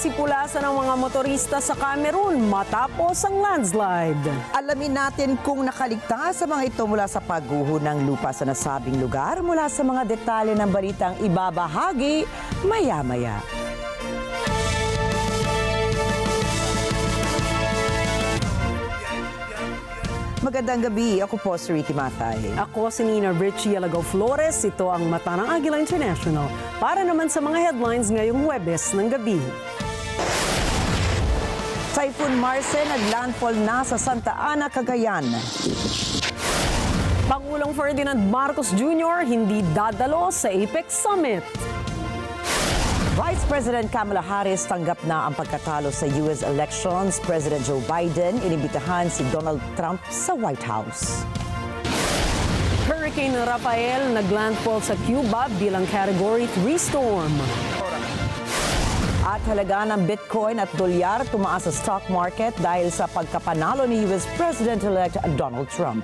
Nagsipulasan ng mga motorista sa Cameroon matapos ang landslide. Alamin natin kung nakaligtas sa mga ito mula sa pagguho ng lupa sa nasabing lugar mula sa mga detalye ng balitang ibabahagi maya-maya. Magandang gabi. Ako po si Rikki Mathay. Ako si Rikki, Alagao, Flores. Ito ang Mata ng Agila International. Para naman sa mga headlines ngayong Huwebes ng gabi. Typhoon Marce naglandfall na sa Santa Ana, Cagayan. Pangulong Ferdinand Marcos Jr. hindi dadalo sa APEC Summit. Vice President Kamala Harris tanggap na ang pagkatalo sa US elections. President Joe Biden inibitahan si Donald Trump sa White House. Hurricane Rafael naglandfall sa Cuba bilang Category 3 storm. At halaga ng Bitcoin at dolyar tumaas sa stock market dahil sa pagkapanalo ni US President-elect Donald Trump.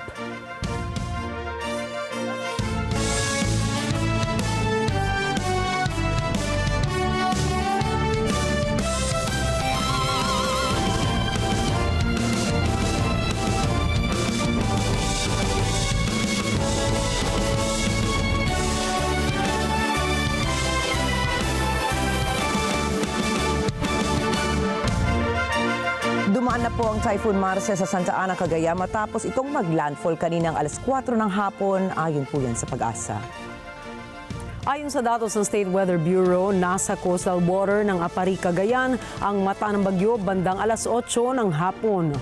Dumaan na po ang Typhoon Marce sa Santa Ana, Cagayan matapos itong maglandfall kaninang alas 4 ng hapon. Ayon po yan sa Pag-asa. Ayon sa datos ng State Weather Bureau, nasa coastal water ng Apari, Cagayan ang mata ng bagyo bandang alas 8 ng hapon.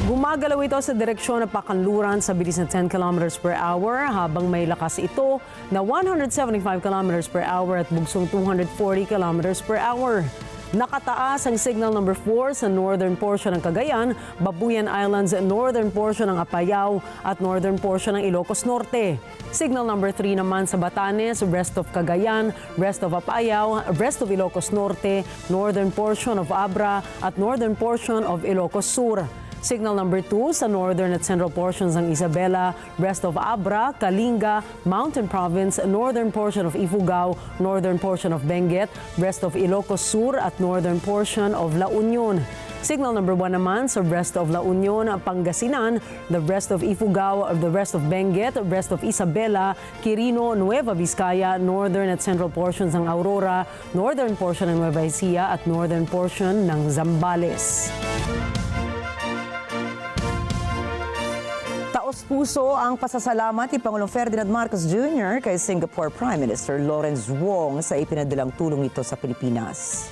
Gumagalaw ito sa direksyon ng pakanluran sa bilis na 10 km per hour habang may lakas ito na 175 km per hour at bugsong 240 km per hour. Nakataas ang signal number 4 sa northern portion ng Cagayan, Babuyan Islands, northern portion ng Apayao at northern portion ng Ilocos Norte. Signal number 3 naman sa Batanes, rest of Cagayan, rest of Apayao, rest of Ilocos Norte, northern portion of Abra at northern portion of Ilocos Sur. Signal number 2 sa northern at central portions ng Isabela, rest of Abra, Kalinga, Mountain Province, northern portion of Ifugao, northern portion of Benguet, rest of Ilocos Sur at northern portion of La Union. Signal number 1 naman sa rest of La Union, Pangasinan, the rest of Ifugao, the rest of Benguet, rest of Isabela, Quirino, Nueva Vizcaya, northern at central portions ng Aurora, northern portion ng Nueva Ecija at northern portion ng Zambales. Taos-puso ang pasasalamat ni Pangulong Ferdinand Marcos Jr. kay Singapore Prime Minister Lawrence Wong sa ipinadalang tulong nito sa Pilipinas.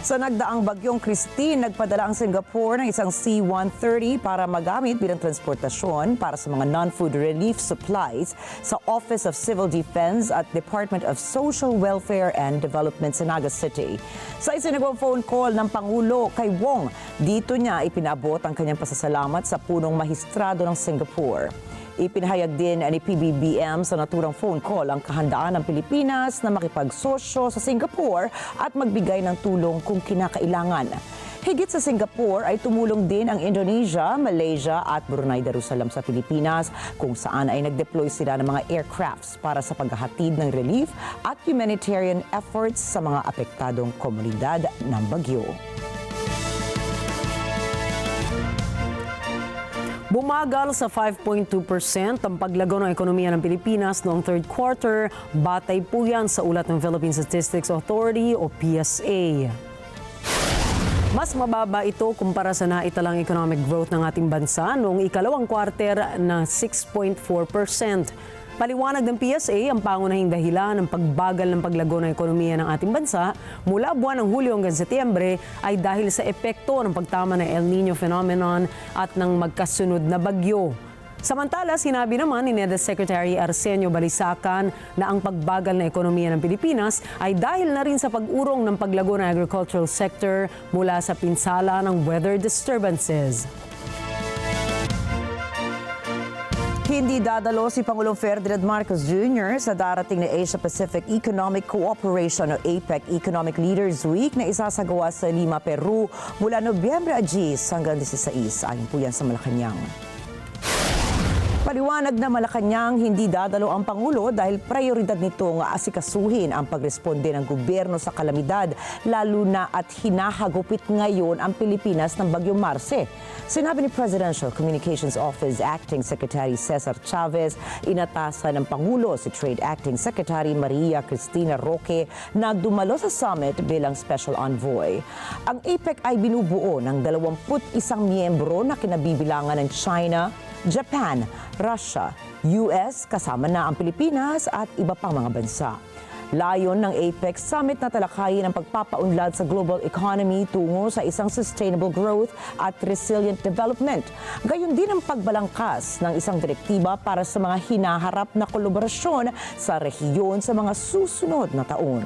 Sa nagdaang bagyong Christine, nagpadala ang Singapore ng isang C-130 para magamit bilang transportasyon para sa mga non-food relief supplies sa Office of Civil Defense at Department of Social Welfare and Development sa Naga City. Sa isinagawang phone call ng Pangulo kay Wong, dito niya ipinabot ang kanyang pasasalamat sa punong mahistrado ng Singapore. Ipinahayag din ni PBBM sa naturang phone call ang kahandaan ng Pilipinas na makipagsosyo sa Singapore at magbigay ng tulong kung kinakailangan. Higit sa Singapore ay tumulong din ang Indonesia, Malaysia at Brunei Darussalam sa Pilipinas kung saan ay nag-deploy sila ng mga aircrafts para sa paghahatid ng relief at humanitarian efforts sa mga apektadong komunidad ng bagyo. Bumagal sa 5.2% ang paglago ng ekonomiya ng Pilipinas noong third quarter. Batay po yan sa ulat ng Philippine Statistics Authority o PSA. Mas mababa ito kumpara sa naitalang economic growth ng ating bansa noong ikalawang quarter na 6.4%. Paliwanag ng PSA, ang pangunahing dahilan ng pagbagal ng paglago ng ekonomiya ng ating bansa mula buwan ng Hulyo hanggang Setyembre ay dahil sa epekto ng pagtama ng El Niño phenomenon at ng magkasunod na bagyo. Samantala, sinabi naman ni NEDA Secretary Arsenio Balisacan na ang pagbagal ng ekonomiya ng Pilipinas ay dahil na rin sa pag-urong ng paglago ng agricultural sector mula sa pinsala ng weather disturbances. Hindi dadalo si Pangulong Ferdinand Marcos Jr. sa darating na Asia-Pacific Economic Cooperation o APEC Economic Leaders Week na isasagawa sa Lima, Peru mula Nobyembre 10 hanggang 16. Ayon po yan sa Malacanang. Paliwanag na Malacanang hindi dadalo ang Pangulo dahil prioridad nitong asikasuhin ang pagresponde ng gobyerno sa kalamidad, lalo na at hinahagupit ngayon ang Pilipinas ng Bagyong Marce. Sinabi ni Presidential Communications Office Acting Secretary Cesar Chavez, inatasan ng Pangulo si Trade Acting Secretary Maria Cristina Roque na dumalo sa summit bilang Special Envoy. Ang APEC ay binubuo ng 21 miyembro na kinabibilangan ng China, Japan, Russia, US, kasama na ang Pilipinas at iba pang mga bansa. Layon ng APEC Summit na talakayin ang pagpapaunlad sa global economy tungo sa isang sustainable growth at resilient development. Gayon din ang pagbalangkas ng isang direktiba para sa mga hinaharap na kolaborasyon sa rehiyon sa mga susunod na taon.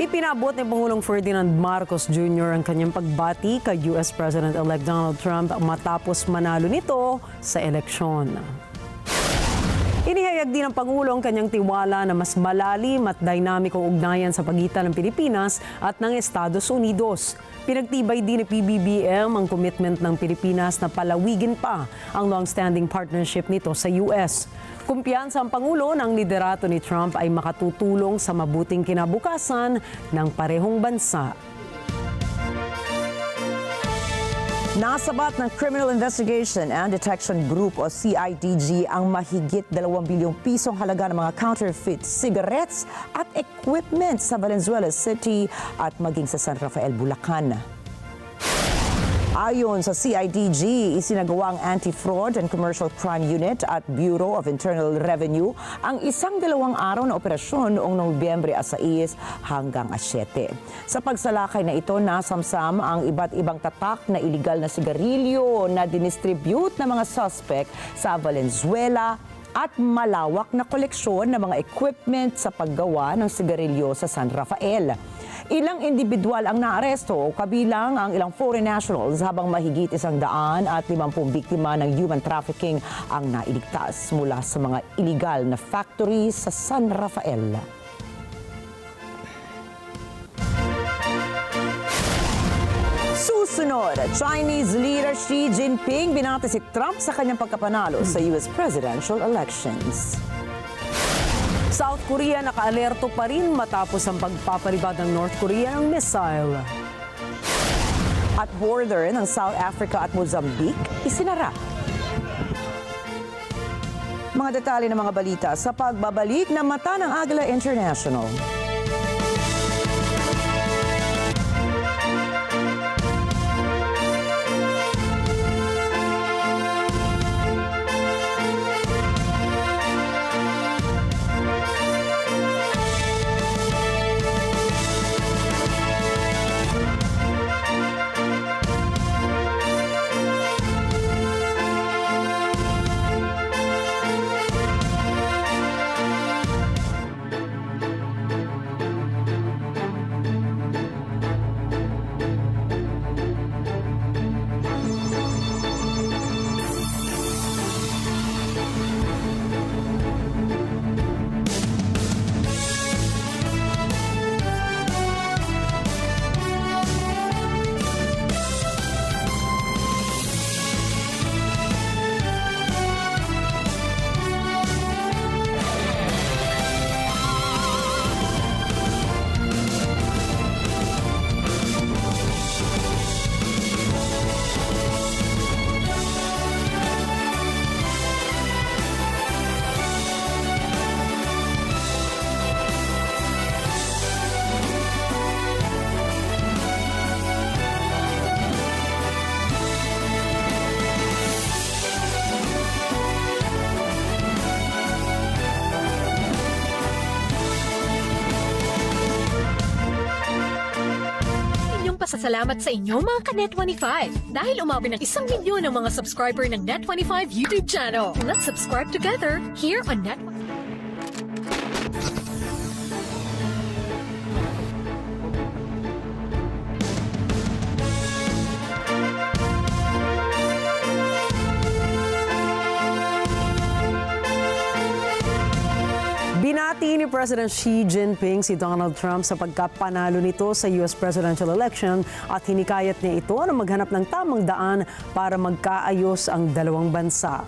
Ipinabot ni Pangulong Ferdinand Marcos Jr. ang kanyang pagbati kay US President-elect Donald Trump matapos manalo nito sa eleksyon. Inihayag din ng Pangulo ang kanyang tiwala na mas malalim at dinamikong ugnayan sa pagitan ng Pilipinas at ng Estados Unidos. Pinagtibay din ni PBBM ang commitment ng Pilipinas na palawigin pa ang long-standing partnership nito sa US. Kumpiyansa ang Pangulo na ang liderato ni Trump ay makatutulong sa mabuting kinabukasan ng parehong bansa. Nasabat ng Criminal Investigation and Detection Group o CIDG ang mahigit 2 bilyong pisong halaga ng mga counterfeit cigarettes at equipment sa Valenzuela City at maging sa San Rafael, Bulacan. Ayon sa CIDG, isinagawa ang Anti-Fraud and Commercial Crime Unit at Bureau of Internal Revenue ang isang 2 araw na operasyon noong Nobyembre 6 hanggang 7. Sa pagsalakay na ito, nasamsam ang iba't ibang tatak na iligal na sigarilyo na dinistribute ng mga suspect sa Valenzuela at malawak na koleksyon ng mga equipment sa paggawa ng sigarilyo sa San Rafael. Ilang individual ang naaresto, kabilang ang ilang foreign nationals, habang mahigit 150 biktima ng human trafficking ang nailigtas mula sa mga illegal na factory sa San Rafael. Susunod, Chinese leader Xi Jinping binati si Trump sa kanyang pagkapanalo sa US presidential elections. South Korea nakaalerto pa rin matapos ang pagpapalibad ng North Korea ng missile. At border ng South Africa at Mozambique, isinara. Mga detalye ng mga balita sa pagbabalik ng Mata ng Agila International. Pasasalamat sa inyo mga ka-Net25 dahil umabot ng 1 milyon ang mga subscriber ng Net25 YouTube channel. Let's subscribe together here on Net25. Binati Binati ni President Xi Jinping si Donald Trump sa pagkapanalo nito sa US presidential election at hinikayat niya ito na maghanap ng tamang daan para magkaayos ang dalawang bansa.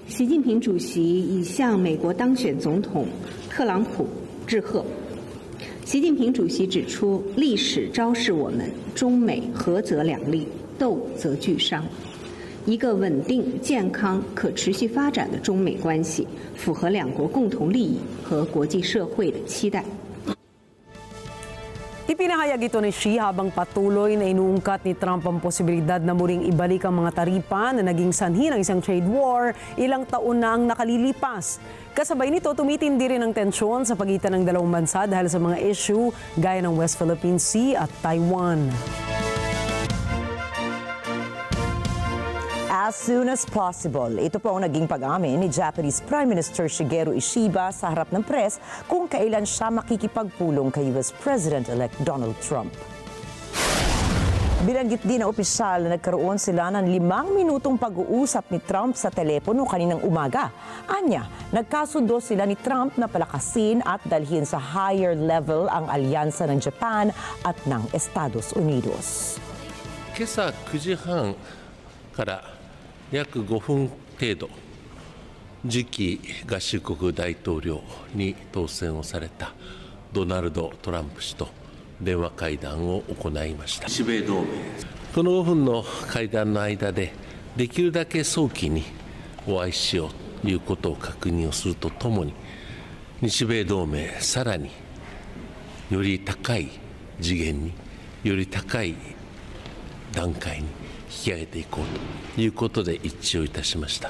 习近平主席已向美国当选总统特朗普致贺。习近平主席指出，历史昭示我们，中美合则两利，斗则俱伤。一个稳定、健康、可持续发展的中美关系，符合两国共同利益和国际社会的期待。 Ipinahayag ito ni Xi habang patuloy na inuungkat ni Trump ang posibilidad na muling ibalik ang mga taripa na naging sanhi ng isang trade war ilang taon na ang nakalilipas. Kasabay nito, tumitindi rin ang tensyon sa pagitan ng dalawang bansa dahil sa mga issue gaya ng West Philippine Sea at Taiwan. As soon as possible, ito po ang naging pag-amin ni Japanese Prime Minister Shigeru Ishiba sa harap ng press kung kailan siya makikipagpulong kay US President-elect Donald Trump. Binanggit din ng opisyal na nagkaroon sila ng 5 minutong pag-uusap ni Trump sa telepono kaninang umaga. Anya, nagkasundo sila ni Trump na palakasin at dalhin sa higher level ang alyansa ng Japan at ng Estados Unidos. 今朝9時半から約5分程度、次期合衆国大統領に当選をされたドナルド・トランプ氏と電話会談を行いました。日米同盟、この5分の会談の間で、できるだけ早期にお会いしようということを確認をするとともに、日米同盟、さらにより高い次元に、より高い段階に引き上げていこうということで一致をいたしました。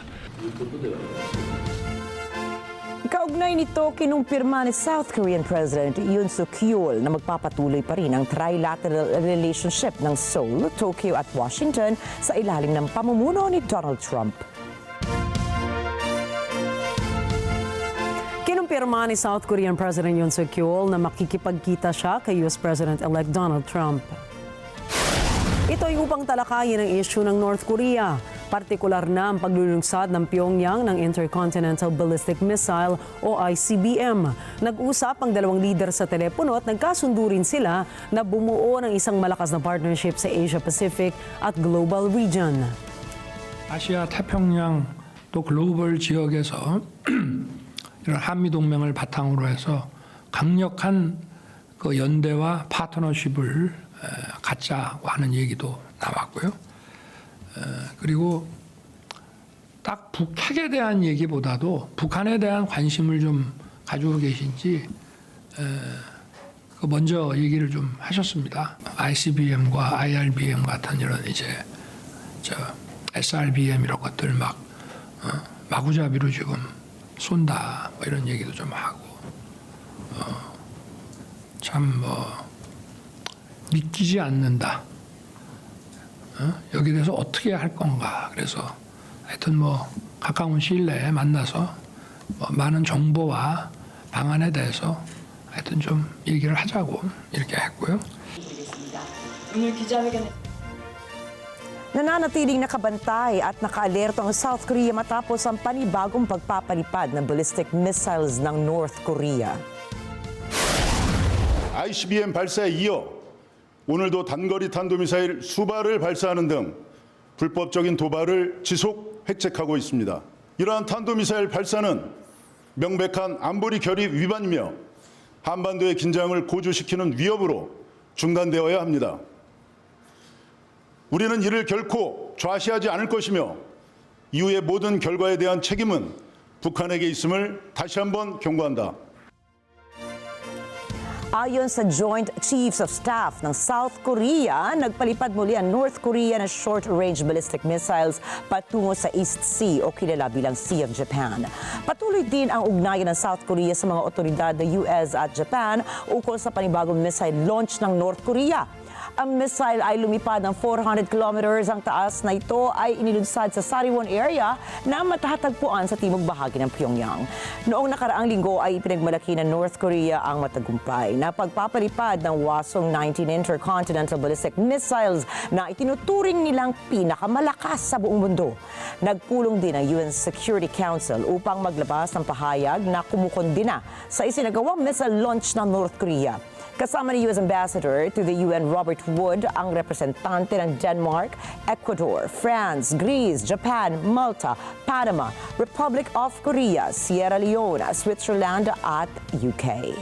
Kaugnay nito, kinumpirma ni South Korean President Yoon Suk-yeol na magpapatuloy pa rin ang trilateral relationship ng Seoul, Tokyo at Washington sa ilalim ng pamumuno ni Donald Trump. Kinumpirma ni South Korean President Yoon Suk-yeol na makikipagkita siya kay US President-elect Donald Trump. Ito ay upang talakayin ang issue ng North Korea, partikular na ang paglulungsad ng Pyongyang ng Intercontinental Ballistic Missile o ICBM. Nag-usap ang dalawang leader sa telepono at nagkasundo rin sila na bumuo ng isang malakas na partnership sa Asia-Pacific at global region. 아시아 태평양 또 글로벌 지역에서 이런 한미 동맹을 바탕으로 해서 강력한 그 연대와 파트너십을 갖자고 하는 얘기도 나왔고요. 그리고 딱 북핵에 대한 얘기보다도 북한에 대한 관심을 좀 가지고 계신지 먼저 얘기를 좀 하셨습니다. ICBM과 IRBM 같은 이런 이제 SRBM 이런 것들 막 마구잡이로 지금 쏜다 뭐 이런 얘기도 좀 하고 참 믿기지 않는다. 여기에 대해서 어떻게 할 건가. 그래서 하여튼 가까운 시일 내에 만나서 많은 정보와 방안에 대해서 하여튼 좀 얘기를 하자고 이렇게 했고요. 오늘 기자회견에 Nananatiling nakabantay at nakaalerto ang South Korea matapos ang panibagong pagpapalipad ng ballistic missiles ng North Korea. ICBM 발사에 이어 오늘도 단거리 탄도미사일 수발을 발사하는 등 불법적인 도발을 지속 획책하고 있습니다. 이러한 탄도미사일 발사는 명백한 안보리 결의 위반이며 한반도의 긴장을 고조시키는 위협으로 중단되어야 합니다. 우리는 이를 결코 좌시하지 않을 것이며 이후의 모든 결과에 대한 책임은 북한에게 있음을 다시 한번 경고한다. Ayon sa Joint Chiefs of Staff ng South Korea, nagpalipad muli ang North Korea ng short-range ballistic missiles patungo sa East Sea o kilala bilang Sea of Japan. Patuloy din ang ugnayan ng South Korea sa mga otoridad ng US at Japan ukol sa panibagong missile launch ng North Korea. Ang missile ay lumipad ng 400 kilometers. Ang taas na ito ay inilunsad sa Sariwon area na matatagpuan sa timog bahagi ng Pyongyang. Noong nakaraang linggo ay pinagmalaki ng North Korea ang matagumpay na pagpapalipad ng Hwasong 19 intercontinental ballistic missiles na itinuturing nilang pinakamalakas sa buong mundo. Nagpulong din ang UN Security Council upang maglabas ng pahayag na kumukondina sa isinagawang missile launch ng North Korea. Kasama ni US Ambassador to the UN Robert Wood ang representante ng Denmark, Ecuador, France, Greece, Japan, Malta, Panama, Republic of Korea, Sierra Leone, Switzerland at UK.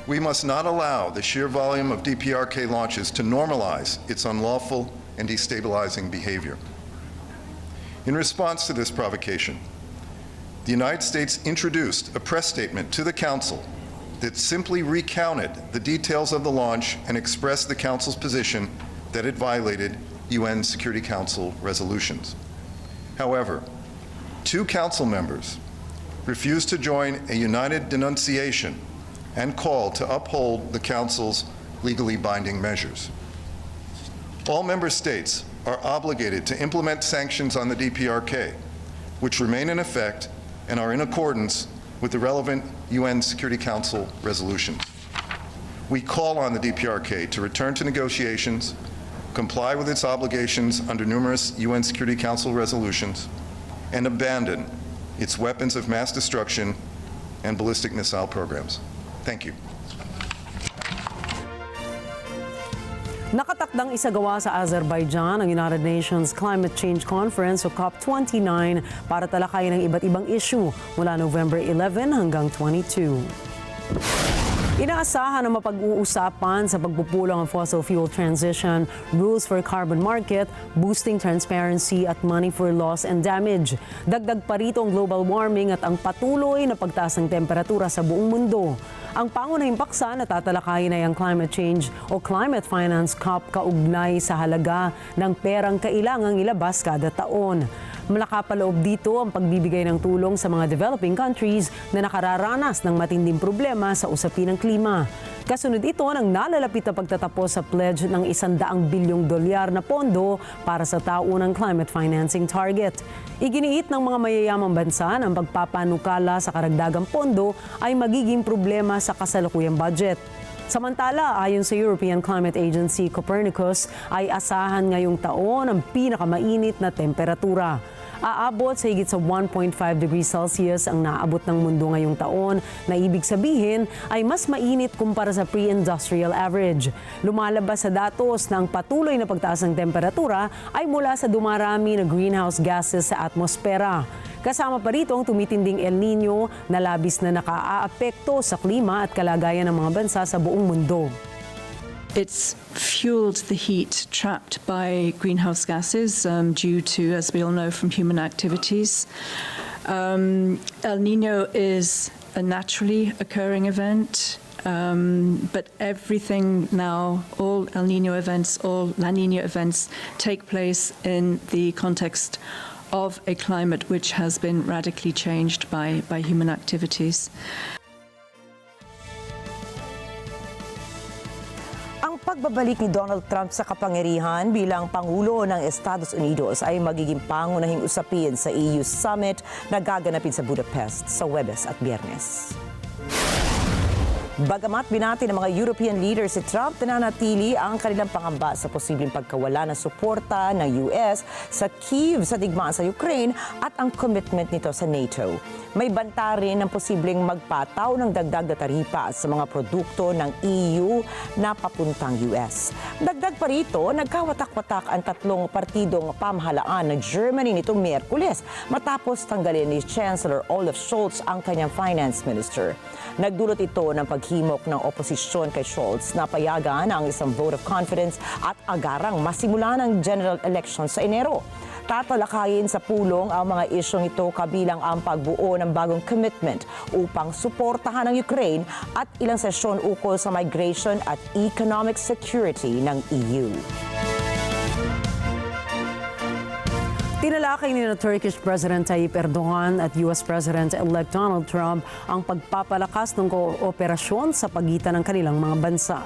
We must not allow the sheer volume of DPRK launches to normalize its unlawful and destabilizing behavior. In response to this provocation, the United States introduced a press statement to the Council that simply recounted the details of the launch and expressed the Council's position that it violated UN Security Council resolutions. However, 2 Council members refused to join a united denunciation and call to uphold the Council's legally binding measures. All member states are obligated to implement sanctions on the DPRK, which remain in effect and are in accordance with the relevant UN Security Council resolutions. We call on the DPRK to return to negotiations, comply with its obligations under numerous UN Security Council resolutions, and abandon its weapons of mass destruction and ballistic missile programs. Thank you. Nakatakdang isagawa sa Azerbaijan ang United Nations Climate Change Conference o COP29 para talakayin ang iba't ibang issue mula November 11 hanggang 22. Inaasahan na mapag-uusapan sa pagpupulong ang fossil fuel transition, rules for carbon market, boosting transparency at money for loss and damage. Dagdag pa rito ang global warming at ang patuloy na pagtaas ng temperatura sa buong mundo. Ang pangunahing paksa na tatalakayin ay ang climate change o climate finance COP kaugnay sa halaga ng perang kailangang ilabas kada taon. Malakapaloob dito ang pagbibigay ng tulong sa mga developing countries na nakararanas ng matinding problema sa usapin ng klima. Kasunod ito ng nalalapit na pagtatapos sa pledge ng $100 bilyong na pondo para sa taunang climate financing target. Iginiit ng mga mayayamang bansa na ang pagpapanukala sa karagdagang pondo ay magiging problema sa kasalukuyang budget. Samantala, ayon sa European Climate Agency Copernicus, ay asahan ngayong taon ang pinakamainit na temperatura. Aabot sa higit sa 1.5 degrees Celsius ang naabot ng mundo ngayong taon na ibig sabihin ay mas mainit kumpara sa pre-industrial average. Lumalabas sa datos na ang patuloy na pagtaas ng temperatura ay mula sa dumarami na greenhouse gases sa atmosfera. Kasama pa rito ang tumitinding El Nino na labis na nakaaapekto sa klima at kalagayan ng mga bansa sa buong mundo. It's fueled the heat trapped by greenhouse gases due to, as we all know, from human activities. El Nino is a naturally occurring event, but everything now, all El Nino events, all La Nina events take place in the context of a climate which has been radically changed by human activities. Ang pagbabalik ni Donald Trump sa kapangyarihan bilang Pangulo ng Estados Unidos ay magiging pangunahing usapin sa EU Summit na gaganapin sa Budapest sa Huwebes at Biyernes. Bagamat binati ng mga European leaders si Trump, nananatili ang kanilang pangamba sa posibleng pagkawala ng suporta ng US sa Kyiv sa digmaan sa Ukraine at ang commitment nito sa NATO. May banta rin ng posibleng magpataw ng dagdag na taripa sa mga produkto ng EU na papuntang US. Dagdag pa rito, nagkawatak-watak ang tatlong partidong pamahalaan ng Germany nitong Miyerkules matapos tanggalin ni Chancellor Olaf Scholz ang kanyang finance minister. Nagdulot ito ng paghimok ng oposisyon kay Scholz na payagan ang isang vote of confidence at agarang masimula ng general election sa Enero. Tatalakayin sa pulong ang mga isyong ito kabilang ang pagbuo ng bagong commitment upang suportahan ang Ukraine at ilang sesyon ukol sa migration at economic security ng EU. Tinalakay ni Turkish President Tayyip Erdogan at US President-elect Donald Trump ang pagpapalakas ng kooperasyon sa pagitan ng kanilang mga bansa.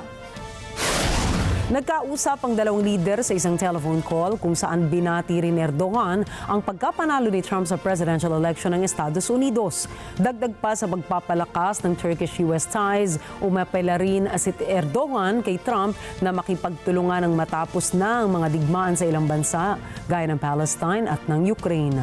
Nagkausap ang dalawang leader sa isang telephone call kung saan binati rin ni Erdogan ang pagkapanalo ni Trump sa presidential election ng Estados Unidos. Dagdag pa sa pagpapalakas ng Turkish-US ties, umapela rin si Erdogan kay Trump na makipagtulungan ng matapos na ang mga digmaan sa ilang bansa, gaya ng Palestine at ng Ukraine.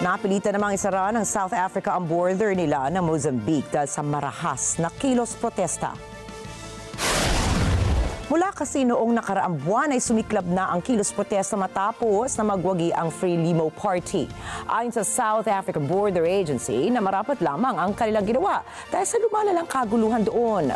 Napilitan namang isara ng South Africa ang border nila ng Mozambique dahil sa marahas na kilos protesta. Mula kasi noong nakaraang buwan ay sumiklab na ang kilos protesta matapos na magwagi ang Frelimo Party. Ayon sa South African Border Agency na marapat lamang ang kanilang ginawa dahil sa lumalalang kaguluhan doon.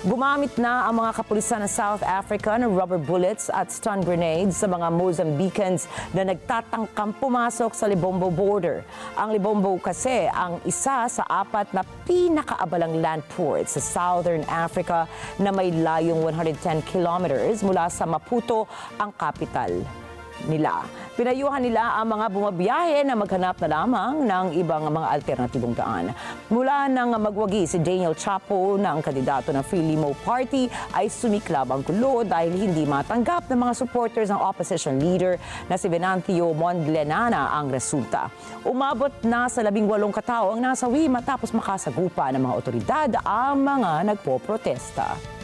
Gumamit na ang mga kapulisan ng South Africa ng rubber bullets at stun grenades sa mga Mozambicans na nagtatangkang pumasok sa Libombo border. Ang Libombo kasi ang isa sa 4 na pinakaabalang land port sa Southern Africa na may layong 110 kilometers mula sa Maputo, ang capital nila. Pinayuhan nila ang mga bumabiyahe na maghanap na lamang ng ibang mga alternatibong daan. Mula nang magwagi si Daniel Chapo na ang kandidato ng Frelimo Party ay sumiklab ang gulo dahil hindi matanggap ng mga supporters ng opposition leader na si Venancio Mondlenana ang resulta. Umabot na sa 18 katao ang nasawi matapos makasagupa ng mga otoridad ang mga nagpoprotesta.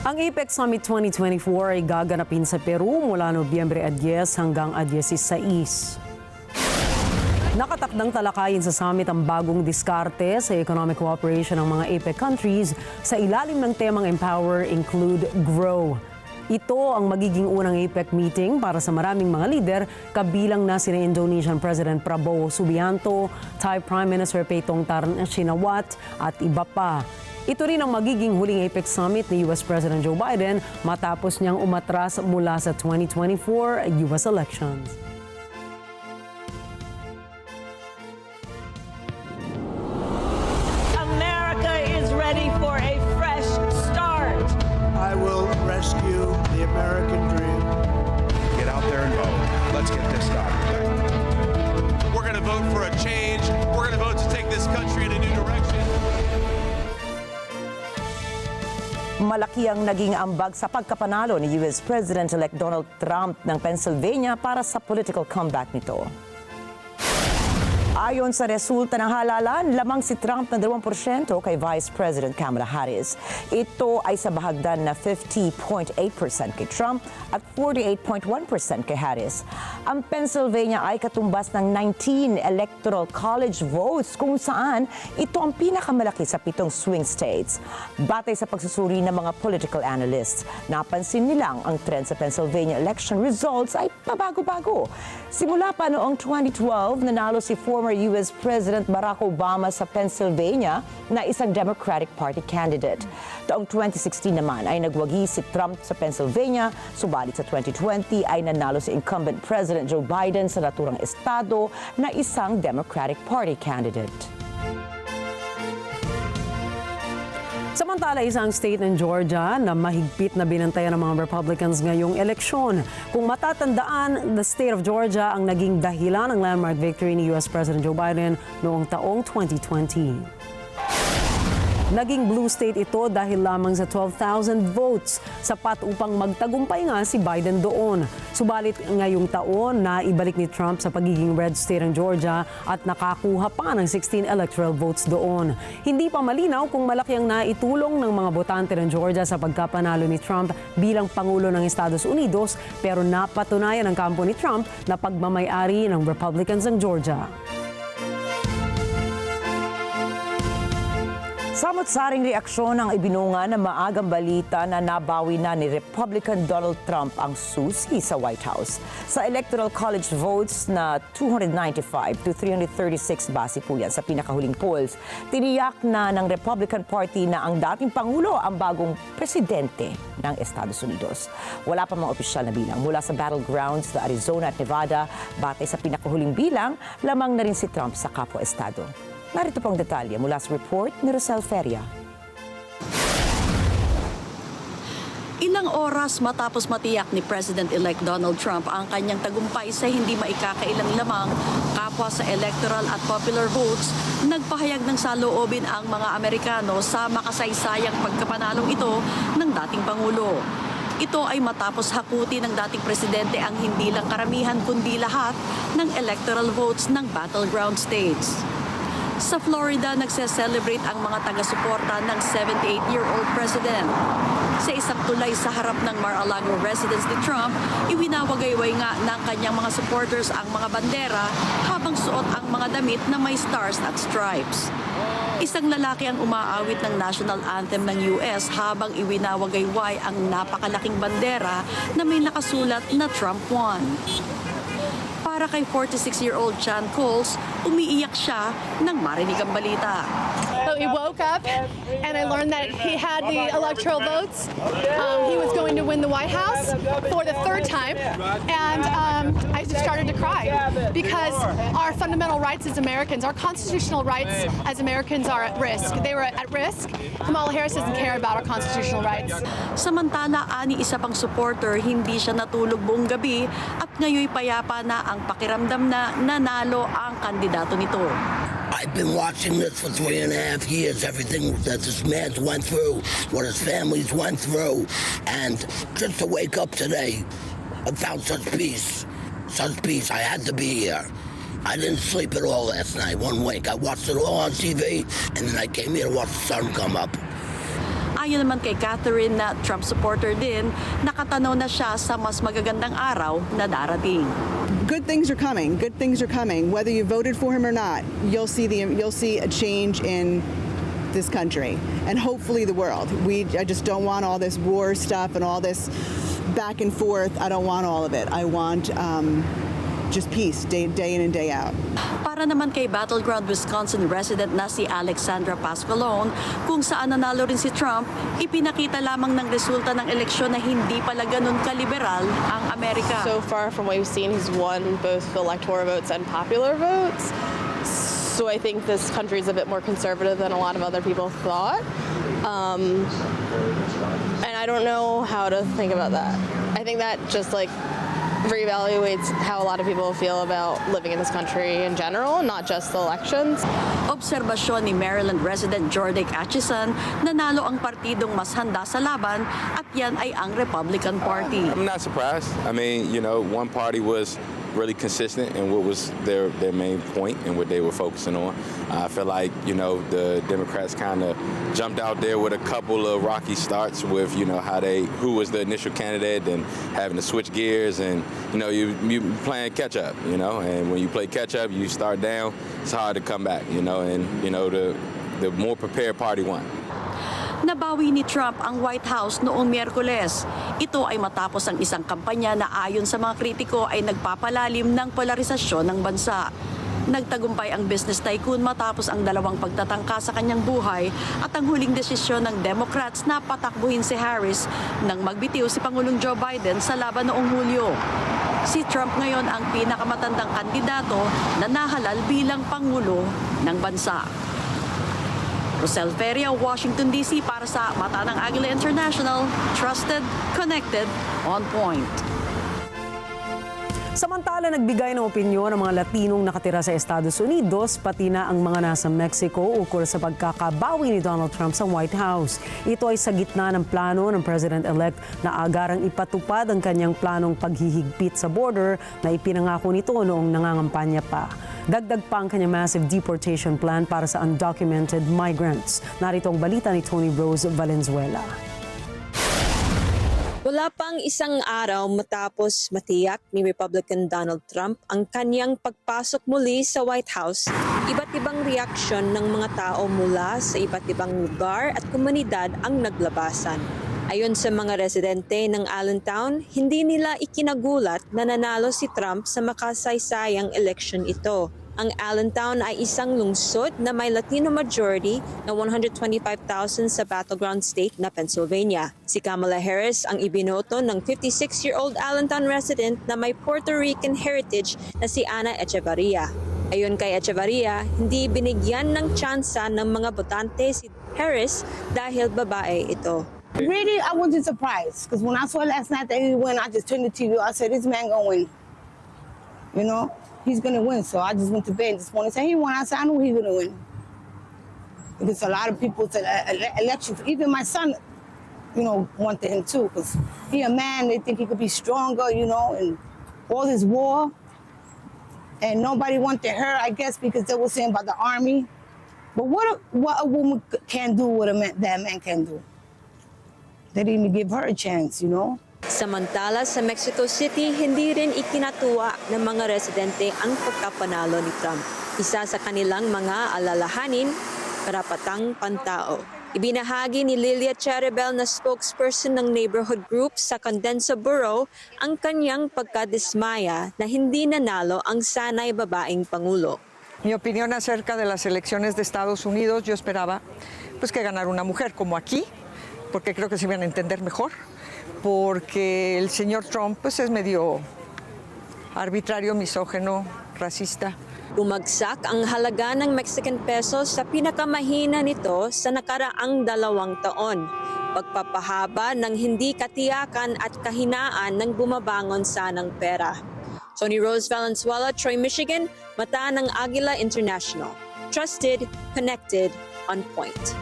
Ang APEC Summit 2024 ay gaganapin sa Peru mula Nobyembre 10 hanggang 16. Nakatakdang talakayin sa summit ang bagong diskarte sa economic cooperation ng mga APEC countries sa ilalim ng temang Empower, Include, Grow. Ito ang magiging unang APEC meeting para sa maraming mga lider, kabilang na sina Indonesian President Prabowo Subianto, Thai Prime Minister Paetongtarn Shinawatra at iba pa. Ito rin ang magiging huling APEC Summit ni US President Joe Biden matapos niyang umatras mula sa 2024 US elections. America is ready for a fresh start. I will rescue the American dream. Get out there and vote. Let's get this started. We're going to vote for a change. We're going to vote to take this country in a new direction. Malaki ang naging ambag sa pagkapanalo ni US President-elect Donald Trump ng Pennsylvania para sa political comeback nito. Ayon sa resulta ng halalan, lamang si Trump na 2% kay Vice President Kamala Harris. Ito ay sa bahagdan na 50.8% kay Trump at 48.1% kay Harris. Ang Pennsylvania ay katumbas ng 19 electoral college votes kung saan ito ang pinakamalaki sa 7 swing states. Batay sa pagsusuri ng mga political analysts, napansin nilang ang trend sa Pennsylvania election results ay pabago-bago. Simula pa noong 2012, nanalo si former US President Barack Obama sa Pennsylvania na isang Democratic Party candidate. Taong 2016 naman ay nagwagi si Trump sa Pennsylvania, subalit sa 2020 ay nanalo si incumbent President Joe Biden sa naturang estado na isang Democratic Party candidate. Samantala, isang state ng Georgia na mahigpit na binantayan ng mga Republicans ngayong eleksyon. Kung matatandaan, the state of Georgia ang naging dahilan ng landmark victory ni US President Joe Biden noong taong 2020. Naging blue state ito dahil lamang sa 12,000 votes, sapat upang magtagumpay nga si Biden doon. Subalit ngayong taon na ibalik ni Trump sa pagiging red state ng Georgia at nakakuha pa ng 16 electoral votes doon. Hindi pa malinaw kung malaki ang naitulong ng mga botante ng Georgia sa pagkapanalo ni Trump bilang Pangulo ng Estados Unidos, pero napatunayan ng kampo ni Trump na pagmamay-ari ng Republicans ng Georgia. Samot-saring reaksyon ang ibinunga ng maagang balita na nabawi na ni Republican Donald Trump ang susi sa White House. Sa electoral college votes na 295 to 336 base po yan sa pinakahuling polls, tiniyak na ng Republican Party na ang dating Pangulo ang bagong presidente ng Estados Unidos. Wala pa mga opisyal na bilang mula sa battlegrounds na Arizona at Nevada. Batay sa pinakahuling bilang, lamang na rin si Trump sa kapwa-estado. Narito pang detalye mula sa report ni Rosel Feria. Ilang oras matapos matiyak ni President-elect Donald Trump ang kanyang tagumpay sa hindi maikakailang lamang kapwa sa electoral at popular votes, nagpahayag ng saloobin ang mga Amerikano sa makasaysayang pagkapanalong ito ng dating Pangulo. Ito ay matapos hakuti ng dating presidente ang hindi lang karamihan kundi lahat ng electoral votes ng battleground states. Sa Florida, nagse-celebrate ang mga taga-suporta ng 78-year-old president. Sa isang tulay sa harap ng Mar-a-Lago residence ni Trump, iwinawagayway nga ng kanyang mga supporters ang mga bandera habang suot ang mga damit na may stars at stripes. Isang lalaki ang umaawit ng national anthem ng US habang iwinawagayway ang napakalaking bandera na may nakasulat na Trump won. Para kay 46-year-old Chan Coles, umiiyak siya nang marinig ang balita. So he woke up and I learned that he had the electoral votes. He was going to win the White House for the third time. And I just started to cry because our fundamental rights as Americans, our constitutional rights as Americans are at risk. They were at risk. Kamala Harris doesn't care about our constitutional rights. Samantala, ani isa pang supporter, hindi siya natulog buong gabi at ngayoy payapa na ang pakiramdam na nanalo ang kandidato nito. I've been watching this for 3.5 years, everything that this man's went through, what his family's went through, and just to wake up today, I found such peace, I had to be here. I didn't sleep at all last night, one wink. I watched it all on TV, and then I came here to watch the sun come up. Ayon naman kay Catherine na Trump supporter din, nakatanaw na siya sa mas magagandang araw na darating. Good things are coming. Good things are coming. Whether you voted for him or not, you'll see a change in this country and hopefully the world. I just don't want all this war stuff and all this back and forth. I don't want all of it. I want just peace day in and day out. Para naman kay Battleground Wisconsin resident na si Alexandra Pascalone, kung saan nanalo rin si Trump, ipinakita lamang ng resulta ng eleksyon na hindi pala ganun kaliberal ang Amerika. So far from what we've seen, he's won both electoral votes and popular votes. So I think this country is a bit more conservative than a lot of other people thought. And I don't know how to think about that. I think that just reevaluates how a lot of people feel about living in this country in general, not just the elections. Obserbasyon ni Maryland resident Jordic Atchison, nanalo ang partidong mas handa sa laban at yan ay ang Republican Party. I'm not surprised. I mean, one party was really consistent in what was their main point and what they were focusing on. I feel like, the Democrats kind of jumped out there with a couple of rocky starts with, who was the initial candidate and having to switch gears and, you playing catch up, and when you play catch up, you start down, it's hard to come back, and, the more prepared party won. Nabawi ni Trump ang White House noong Miyerkules. Ito ay matapos ang isang kampanya na ayon sa mga kritiko ay nagpapalalim ng polarisasyon ng bansa. Nagtagumpay ang business tycoon matapos ang dalawang pagtatangka sa kanyang buhay at ang huling desisyon ng Democrats na patakbuhin si Harris nang magbitiw si Pangulong Joe Biden sa laban noong Hulyo. Si Trump ngayon ang pinakamatandang kandidato na nahalal bilang Pangulo ng bansa. Rosel Feria, Washington, D.C. para sa Mata ng Agila International. Trusted, connected, on point. Samantala, nagbigay ng opinyon ang mga Latinong nakatira sa Estados Unidos, pati na ang mga nasa Mexico ukol sa pagkakabawi ni Donald Trump sa White House. Ito ay sa gitna ng plano ng President-elect na agarang ipatupad ang kanyang planong paghihigpit sa border na ipinangako nito noong nangangampanya pa. Dagdag pa ang kanyang massive deportation plan para sa undocumented migrants. Narito ang balita ni Tony Rose Valenzuela. Wala pang isang araw matapos matiyak ni Republican Donald Trump ang kanyang pagpasok muli sa White House, iba't ibang reaksyon ng mga tao mula sa iba't ibang lugar at komunidad ang naglabasan. Ayon sa mga residente ng Allentown, hindi nila ikinagulat na nanalo si Trump sa makasaysayang eleksyon ito. Ang Allentown ay isang lungsod na may Latino majority na 125,000 sa battleground state na Pennsylvania. Si Kamala Harris ang ibinoto ng 56-year-old Allentown resident na may Puerto Rican heritage na si Ana Echevarria. Ayon kay Echevarria, hindi binigyan ng tsansa ng mga botante si Harris dahil babae ito. Really, I wasn't surprised because when I saw last night that he won, I just turned the TV. I said, "This man gonna win. You know, he's gonna win." So I just went to bed this morning. Said he won. I said, "I knew he was gonna win." Because a lot of people said elections. Even my son, you know, wanted him too because he a man. They think he could be stronger, you know, and all this war. And nobody wanted her, I guess, because they were saying about the army. But what a woman can do, what that man can do. They didn't even give her a chance, you know. Samantala sa Mexico City, hindi rin ikinatuwa ng mga residente ang pagkapanalo ni Trump. Isa sa kanilang mga alalahanin, karapatang pantao. Ibinahagi ni Lilia Cheribel na spokesperson ng neighborhood group sa Condensa Borough ang kanyang pagkadismaya na hindi nanalo ang sanay babaeng pangulo. Mi opinión acerca de las elecciones de Estados Unidos, yo esperaba pues que ganara una mujer como aquí, porque creo que se iban a entender mejor, porque el señor Trump pues es medio arbitrario, misógeno, racista. Bumagsak ang halaga ng Mexican peso sa pinakamahina nito sa nakaraang 2 taon. Pagpapahaba ng hindi katiyakan at kahinaan ng bumabangon sanang pera. Tony Rose Valenzuela, Troy, Michigan, mata ng Agila International. Trusted, connected, on point.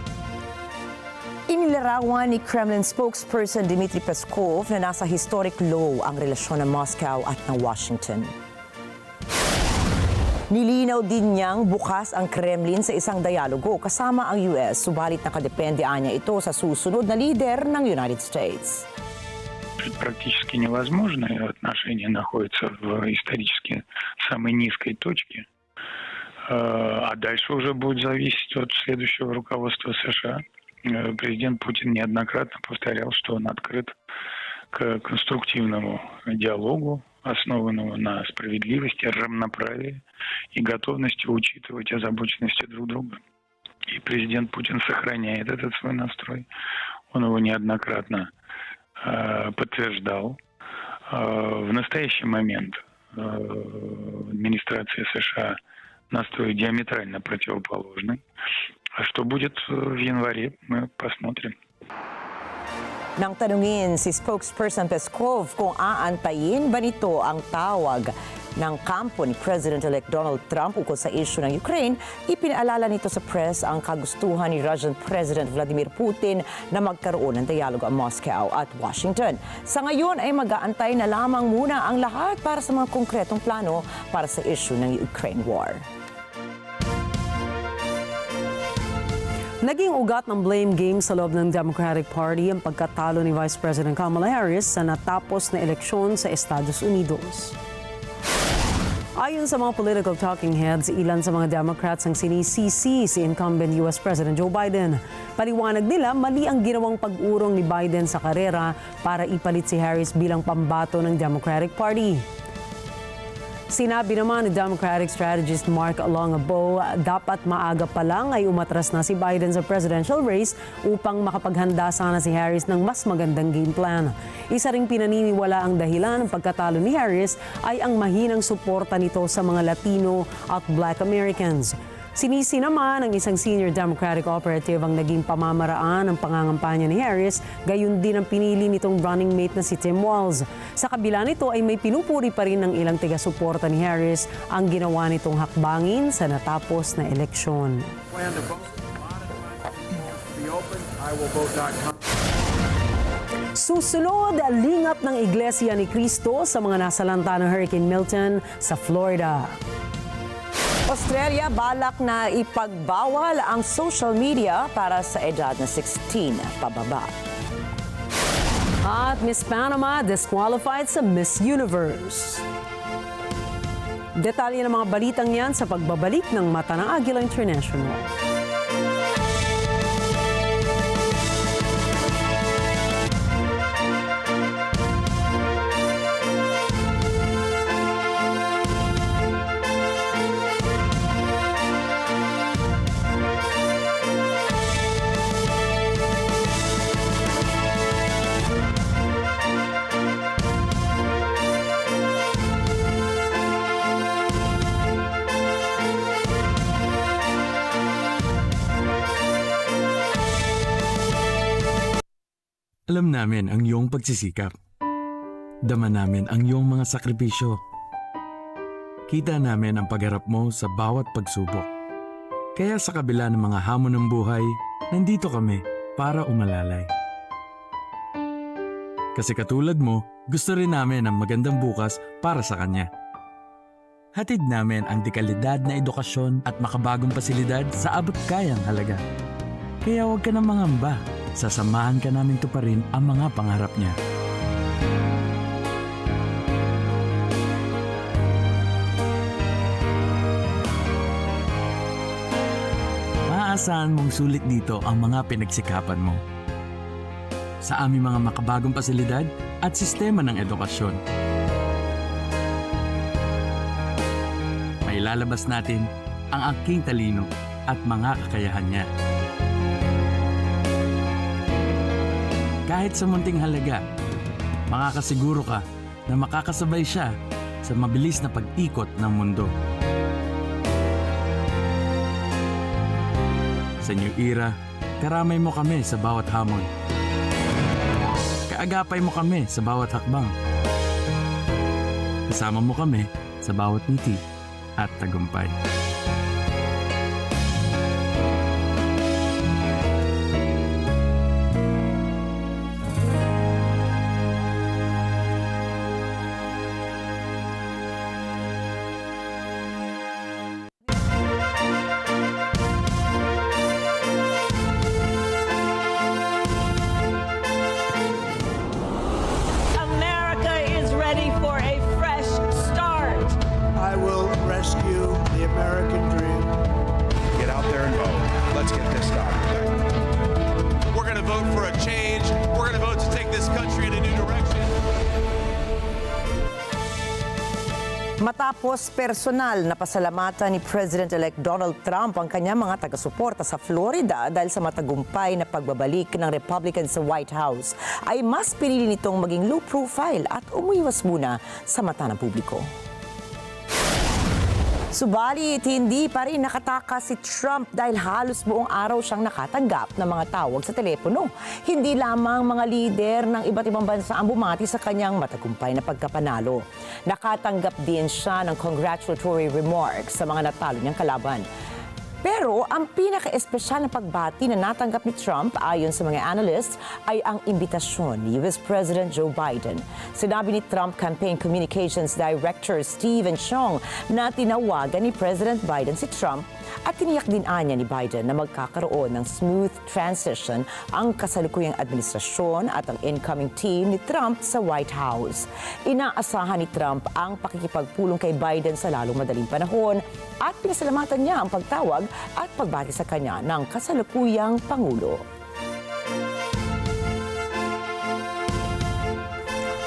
Inilarawan ni Kremlin spokesperson Dmitry Peskov na nasa historic low ang relasyon ng Moscow at ng Washington. Nilinaw din niyang bukas ang Kremlin sa isang dialogo kasama ang US, subalit nakadepende niya ito sa susunod na lider ng United States. Практически невозможно, и отношения находятся в исторически самой низкой точке. А дальше уже будет зависеть от следующего руководства США. Президент Путин неоднократно повторял, что он открыт к конструктивному диалогу, основанного на справедливости, равноправии и готовности учитывать озабоченности друг друга. И президент Путин сохраняет этот свой настрой. Он его неоднократно подтверждал. В настоящий момент администрация США настрой диаметрально противоположный. А что будет в январе, мы посмотрим. Nang tanungin si spokesperson Peskov kung aantayin ba nito ang tawag ng kampo ni President-elect Donald Trump ukol sa issue ng Ukraine, ipinaalala nito sa press ang kagustuhan ni Russian President Vladimir Putin na magkaroon ng dialogo ang Moscow at Washington. Sa ngayon ay mag-aantay na lamang muna ang lahat para sa mga konkretong plano para sa issue ng Ukraine war. Naging ugat ng blame game sa loob ng Democratic Party ang pagkatalo ni Vice President Kamala Harris sa natapos na eleksyon sa Estados Unidos. Ayon sa mga political talking heads, ilan sa mga Democrats ang sinisisi si incumbent US President Joe Biden. Paliwanag nila, mali ang ginawang pag-urong ni Biden sa karera para ipalit si Harris bilang pambato ng Democratic Party. Sinabi naman ni Democratic strategist Mark Alagao, dapat maaga pa lang ay umatras na si Biden sa presidential race upang makapaghanda sana si Harris ng mas magandang game plan. Isa ring pinaniniwala ang dahilan ng pagkatalo ni Harris ay ang mahinang suporta nito sa mga Latino at Black Americans. Sinisi naman ng isang senior Democratic operative ang naging pamamaraan ng pangangampanya ni Harris, gayon din ang pinili nitong running mate na si Tim Walz. Sa kabila nito ay may pinupuri pa rin ng ilang taga-suporta ni Harris ang ginawa nitong hakbangin sa natapos na eleksyon. Susunod, lingap ng Iglesia ni Cristo sa mga nasalanta ng Hurricane Milton sa Florida. Australia balak na ipagbawal ang social media para sa edad na 16 pababa. At Miss Panama disqualified sa Miss Universe. Detalye ng mga balitang yan sa pagbabalik ng Mata ng Agila International. Alam namin ang iyong pagsisikap. Dama namin ang iyong mga sakripisyo. Kita namin ang pagharap mo sa bawat pagsubok. Kaya sa kabila ng mga hamon ng buhay, nandito kami para umalalay. Kasi katulad mo, gusto rin namin ang magandang bukas para sa kanya. Hatid namin ang dekalidad na edukasyon at makabagong pasilidad sa abot kayang halaga. Kaya huwag ka nang mangamba. Sasamahan ka namin tuparin ang mga pangarap niya. Maaasahan mong sulit dito ang mga pinagsikapan mo. Sa aming mga makabagong pasilidad at sistema ng edukasyon. Mailalabas natin ang aking talino at mga kakayahan niya. Kahit sa munting halaga, makakasiguro ka na makakasabay siya sa mabilis na pag-ikot ng mundo. Sa new era, karamay mo kami sa bawat hamon. Kaagapay mo kami sa bawat hakbang. Kasama mo kami sa bawat ngiti at tagumpay. America is ready for a fresh start. I will rescue the American dream. Get out there and vote. Let's get this started. We're going to vote for a change. We're going to vote to take this country in a new direction. Matapos personal na pasalamatan ni President-elect Donald Trump ang kanyang mga taga-suporta sa Florida dahil sa matagumpay na pagbabalik ng Republican sa White House, ay mas pinili nitong maging low profile at umiwas muna sa mata ng publiko. Subalit, hindi pa rin nakatakas si Trump dahil halos buong araw siyang nakatanggap ng mga tawag sa telepono. Hindi lamang mga lider ng iba't ibang bansa ang bumati sa kanyang matagumpay na pagkapanalo. Nakatanggap din siya ng congratulatory remarks sa mga natalo niyang kalaban. Pero ang pinaka-espesyal na pagbati na natanggap ni Trump ayon sa mga analysts ay ang imbitasyon ni US President Joe Biden. Sinabi ni Trump Campaign Communications Director Stephen Chong na tinawagan ni President Biden si Trump at tiniyak din anya ni Biden na magkakaroon ng smooth transition ang kasalukuyang administrasyon at ang incoming team ni Trump sa White House. Inaasahan ni Trump ang pakikipagpulong kay Biden sa lalong madaling panahon at pinasalamatan niya ang pagtawag at pagbati sa kanya ng kasalukuyang Pangulo.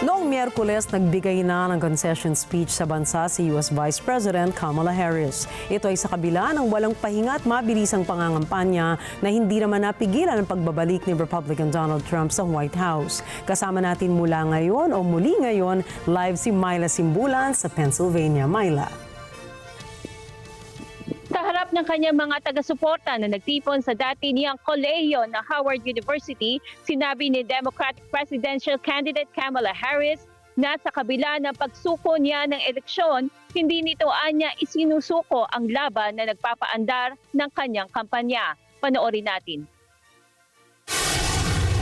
Noong Miyerkules, nagbigay na ng concession speech sa bansa si US Vice President Kamala Harris. Ito ay sa kabila ng walang pahinga at mabilisang pangangampanya na hindi naman napigilan ang pagbabalik ni Republican Donald Trump sa White House. Kasama natin muli ngayon, live si Myla Simbulan sa Pennsylvania. Myla. Sa harap ng kanyang mga taga-suporta na nagtipon sa dati niyang kolehiyo na Howard University, sinabi ni Democratic Presidential Candidate Kamala Harris na sa kabila ng pagsuko niya ng eleksyon, hindi nito anya isinusuko ang laban na nagpapaandar ng kanyang kampanya. Panoorin natin.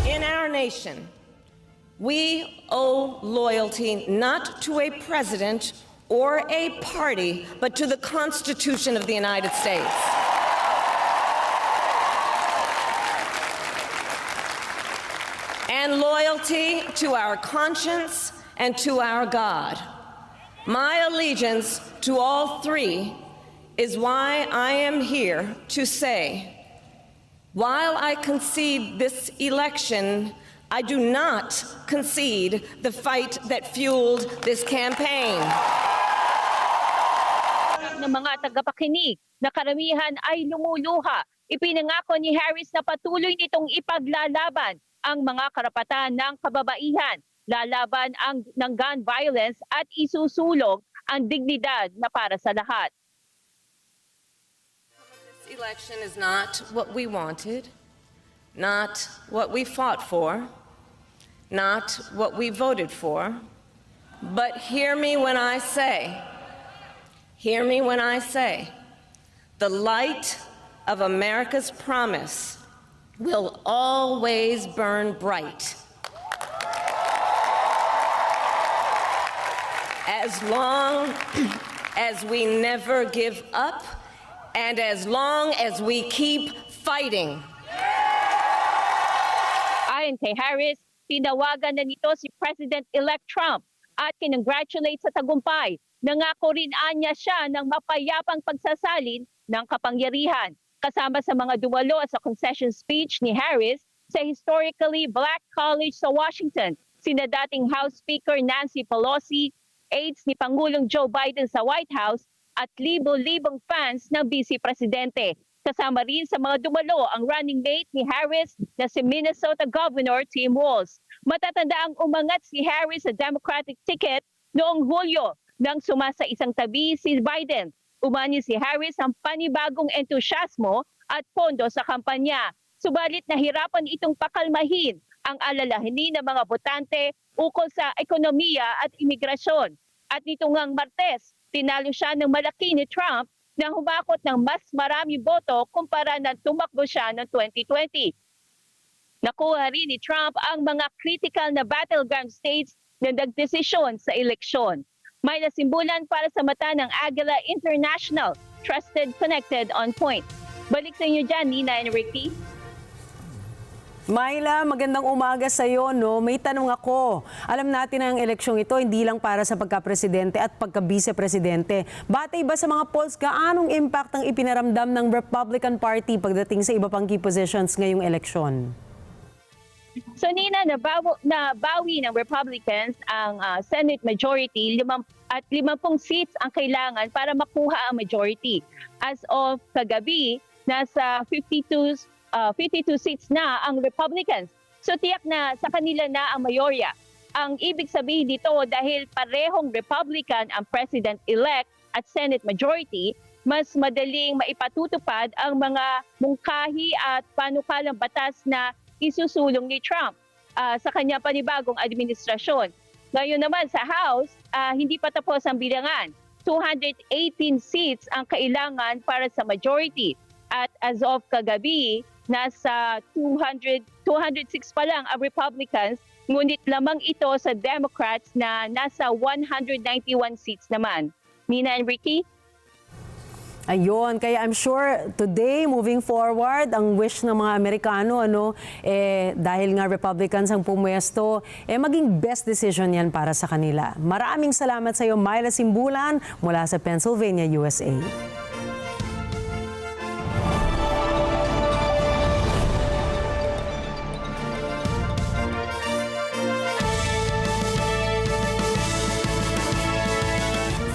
In our nation, we owe loyalty not to a president or a party, but to the Constitution of the United States. And loyalty to our conscience and to our God. My allegiance to all three is why I am here to say, while I concede this election, I do not concede the fight that fueled this campaign. Ng mga tagapakinig na karamihan ay lumuluha. Ipinangako ni Harris na patuloy nitong ipaglalaban ang mga karapatan ng kababaihan, lalaban ng gun violence at isusulong ang dignidad na para sa lahat. This election is not what we wanted, not what we fought for, not what we voted for. But hear me when I say, the light of America's promise will always burn bright. As long as we never give up and as long as we keep fighting. Ayon kay Harris, tinawagan na nito si President-elect Trump at kinongratulate sa tagumpay. Nangako rin anya siya ng mapayapang pagsasalin ng kapangyarihan. Kasama sa mga dumalo sa concession speech ni Harris sa historically black college sa Washington, sina dating House Speaker Nancy Pelosi, aides ni Pangulong Joe Biden sa White House at libo-libong fans ng Vice Presidente. Kasama rin sa mga dumalo ang running mate ni Harris na si Minnesota Governor Tim Walz. Matatanda ang umangat si Harris sa Democratic ticket noong Hulyo nang sumasa isang tabi si Biden. Umani si Harris ang panibagong entusiasmo at pondo sa kampanya. Subalit nahirapan itong pakalmahin ang alalahanin ng mga botante ukol sa ekonomiya at imigrasyon. At nito ngang Martes, tinalo siya ng malaki ni Trump na humakot ng mas marami boto kumpara na tumakbo siya ng 2020. Nakuha rin ni Trump ang mga critical na battleground states na nagdesisyon sa eleksyon. May nasimbulan para sa mata ng Agila International, trusted, connected, on point. Balik sa inyo dyan, Nina and Rikki. Myla, magandang umaga sa iyo, no? May tanong ako. Alam natin ang eleksyong ito hindi lang para sa pagka-presidente at pagka-vice-presidente. Batay ba sa mga polls, kaanong impact ang ipinaramdam ng Republican Party pagdating sa iba pang key positions ngayong eleksyon? So Nina, nabawi ng Republicans ang Senate majority, 50 seats ang kailangan para makuha ang majority. As of kagabi, nasa 52 seats na ang Republicans. So tiyak na sa kanila na ang mayorya. Ang ibig sabihin dito, dahil parehong Republican ang President-elect at Senate majority, mas madaling maipatutupad ang mga mungkahi at panukalang batas na isusulong ni Trump sa kanya panibagong administrasyon. Ngayon naman sa House, hindi pa tapos ang bilangan. 218 seats ang kailangan para sa majority. At as of kagabi, nasa 206 pa lang ang Republicans, ngunit lamang ito sa Democrats na nasa 191 seats naman. Nina and Rikki? Ayun, kaya I'm sure today, moving forward, ang wish ng mga Amerikano, dahil nga Republicans ang pumuesto, maging best decision yan para sa kanila. Maraming salamat sa iyo, Myla Simbulan, mula sa Pennsylvania, USA.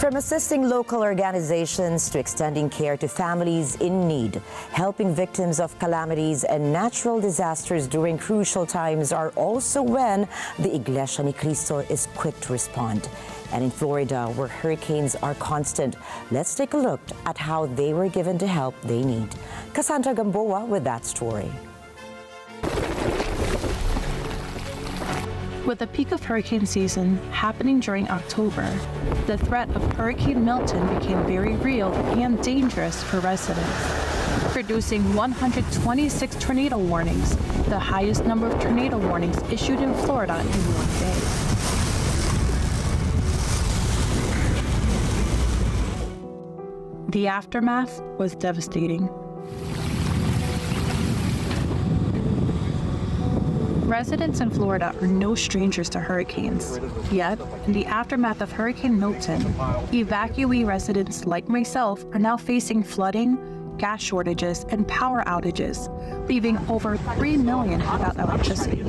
From assisting local organizations to extending care to families in need, helping victims of calamities and natural disasters during crucial times are also when the Iglesia ni Cristo is quick to respond. And in Florida, where hurricanes are constant, let's take a look at how they were given the help they need. Cassandra Gamboa with that story. With the peak of hurricane season happening during October, the threat of Hurricane Milton became very real and dangerous for residents, producing 126 tornado warnings, the highest number of tornado warnings issued in Florida in one day. The aftermath was devastating. Residents in Florida are no strangers to hurricanes. Yet, in the aftermath of Hurricane Milton, evacuee residents like myself are now facing flooding, gas shortages, and power outages, leaving over 3 million without electricity.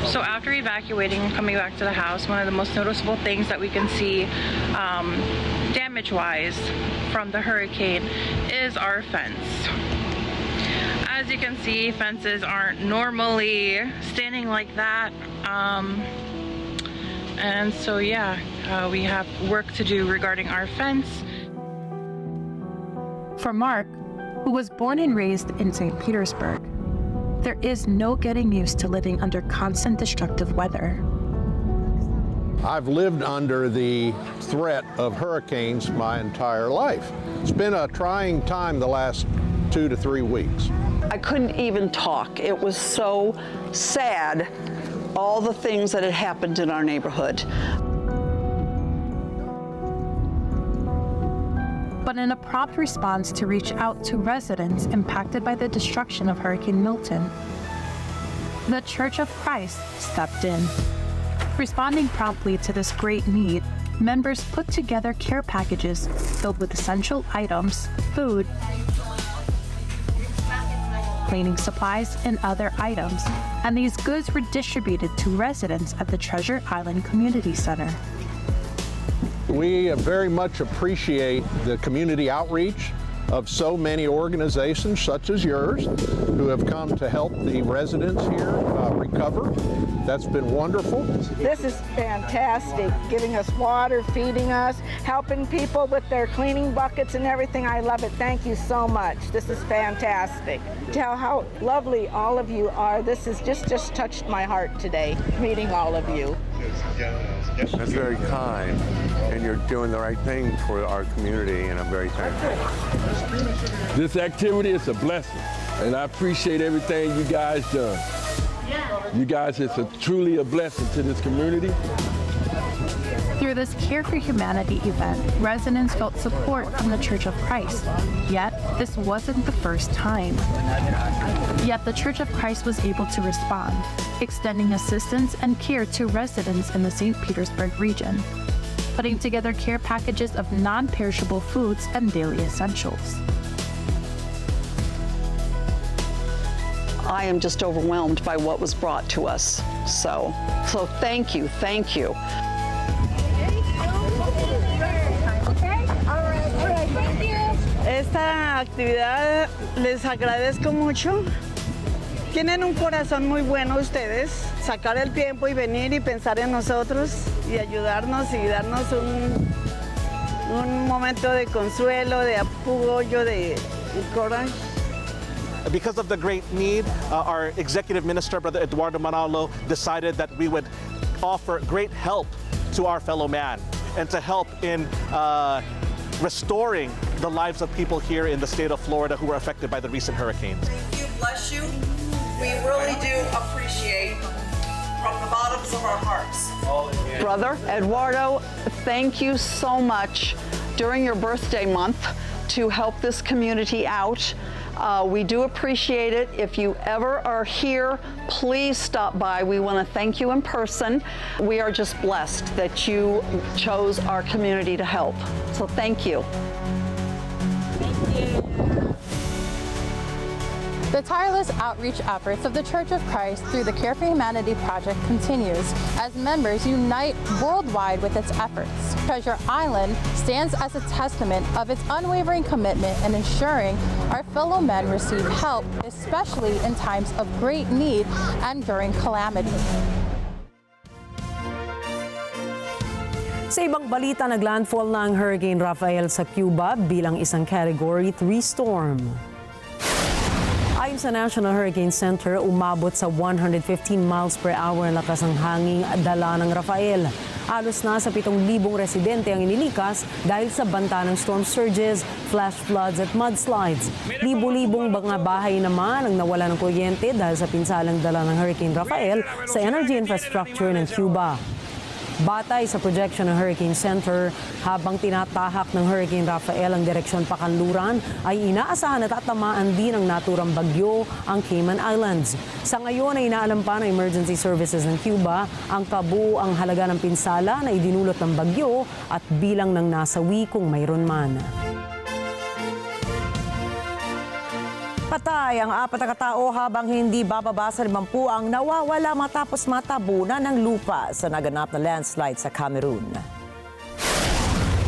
So after evacuating and coming back to the house, one of the most noticeable things that we can see damage-wise from the hurricane is our fence. As you can see, fences aren't normally standing like that. And so yeah, we have work to do regarding our fence. For Mark, who was born and raised in St. Petersburg, There is no getting used to living under constant destructive weather. I've lived under the threat of hurricanes my entire life. It's been a trying time the last 2 to 3 weeks. I couldn't even talk. It was so sad, all the things that had happened in our neighborhood. But in a prompt response to reach out to residents impacted by the destruction of Hurricane Milton, the Church of Christ stepped in. Responding promptly to this great need, members put together care packages filled with essential items, food, cleaning supplies, and other items, and these goods were distributed to residents at the Treasure Island Community Center. We very much appreciate the community outreach of so many organizations such as yours who have come to help the residents here recover. That's been wonderful. This is fantastic, giving us water, feeding us, helping people with their cleaning buckets and everything. I love it. Thank you so much. This is fantastic. Tell how lovely all of you are. This has just touched my heart today, meeting all of you. That's very kind, and you're doing the right thing for our community, and I'm very thankful. This activity is a blessing, and I appreciate everything you guys done. You guys, it's truly a blessing to this community. Through this Care for Humanity event, residents felt support from the Church of Christ. Yet, this wasn't the first time. Yet, the Church of Christ was able to respond, extending assistance and care to residents in the St. Petersburg region, putting together care packages of non-perishable foods and daily essentials. I am just overwhelmed by what was brought to us. So thank you, thank you. Esta actividad les agradezco mucho. Tienen un corazón muy bueno ustedes, sacar el tiempo y venir y pensar en nosotros y ayudarnos y darnos un momento de consuelo, de apoyo, de coraje. Because of the great need, our executive minister, Brother Eduardo Manalo, decided that we would offer great help to our fellow man and to help in restoring the lives of people here in the state of Florida who were affected by the recent hurricanes. Thank you, bless you. We really do appreciate from the bottoms of our hearts. Brother Eduardo, thank you so much during your birthday month to help this community out. We do appreciate it. If you ever are here, please stop by. We want to thank you in person. We are just blessed that you chose our community to help. So thank you. The tireless outreach efforts of the Church of Christ through the Care for Humanity project continues as members unite worldwide with its efforts. Treasure Island stands as a testament of its unwavering commitment in ensuring our fellow men receive help, especially in times of great need and during calamity. Sa ibang balita, naglandfall na ang Hurricane Rafael sa Cuba bilang isang Category 3 storm. Ayon sa National Hurricane Center, umabot sa 115 miles per hour ang lakas ng hangin dala ng Rafael. Halos nasa 7,000 residente ang inilikas dahil sa banta ng storm surges, flash floods at mudslides. Libo-libong mga bahay naman ang nawala ng kuryente dahil sa pinsalang dala ng Hurricane Rafael sa energy infrastructure ng Cuba. Batay sa projection ng Hurricane Center, habang tinatahak ng Hurricane Rafael ang direksyon pakanluran, ay inaasahan na tatamaan din ng naturang bagyo ang Cayman Islands. Sa ngayon ay inaalam pa ng Emergency Services ng Cuba ang kabuuang halaga ng pinsala na idinulot ng bagyo at bilang ng nasawi kung mayroon man. Patay ang 4 na katao habang hindi bababa sa 50 ang nawawala matapos matabunan ng lupa sa naganap na landslide sa Cameroon.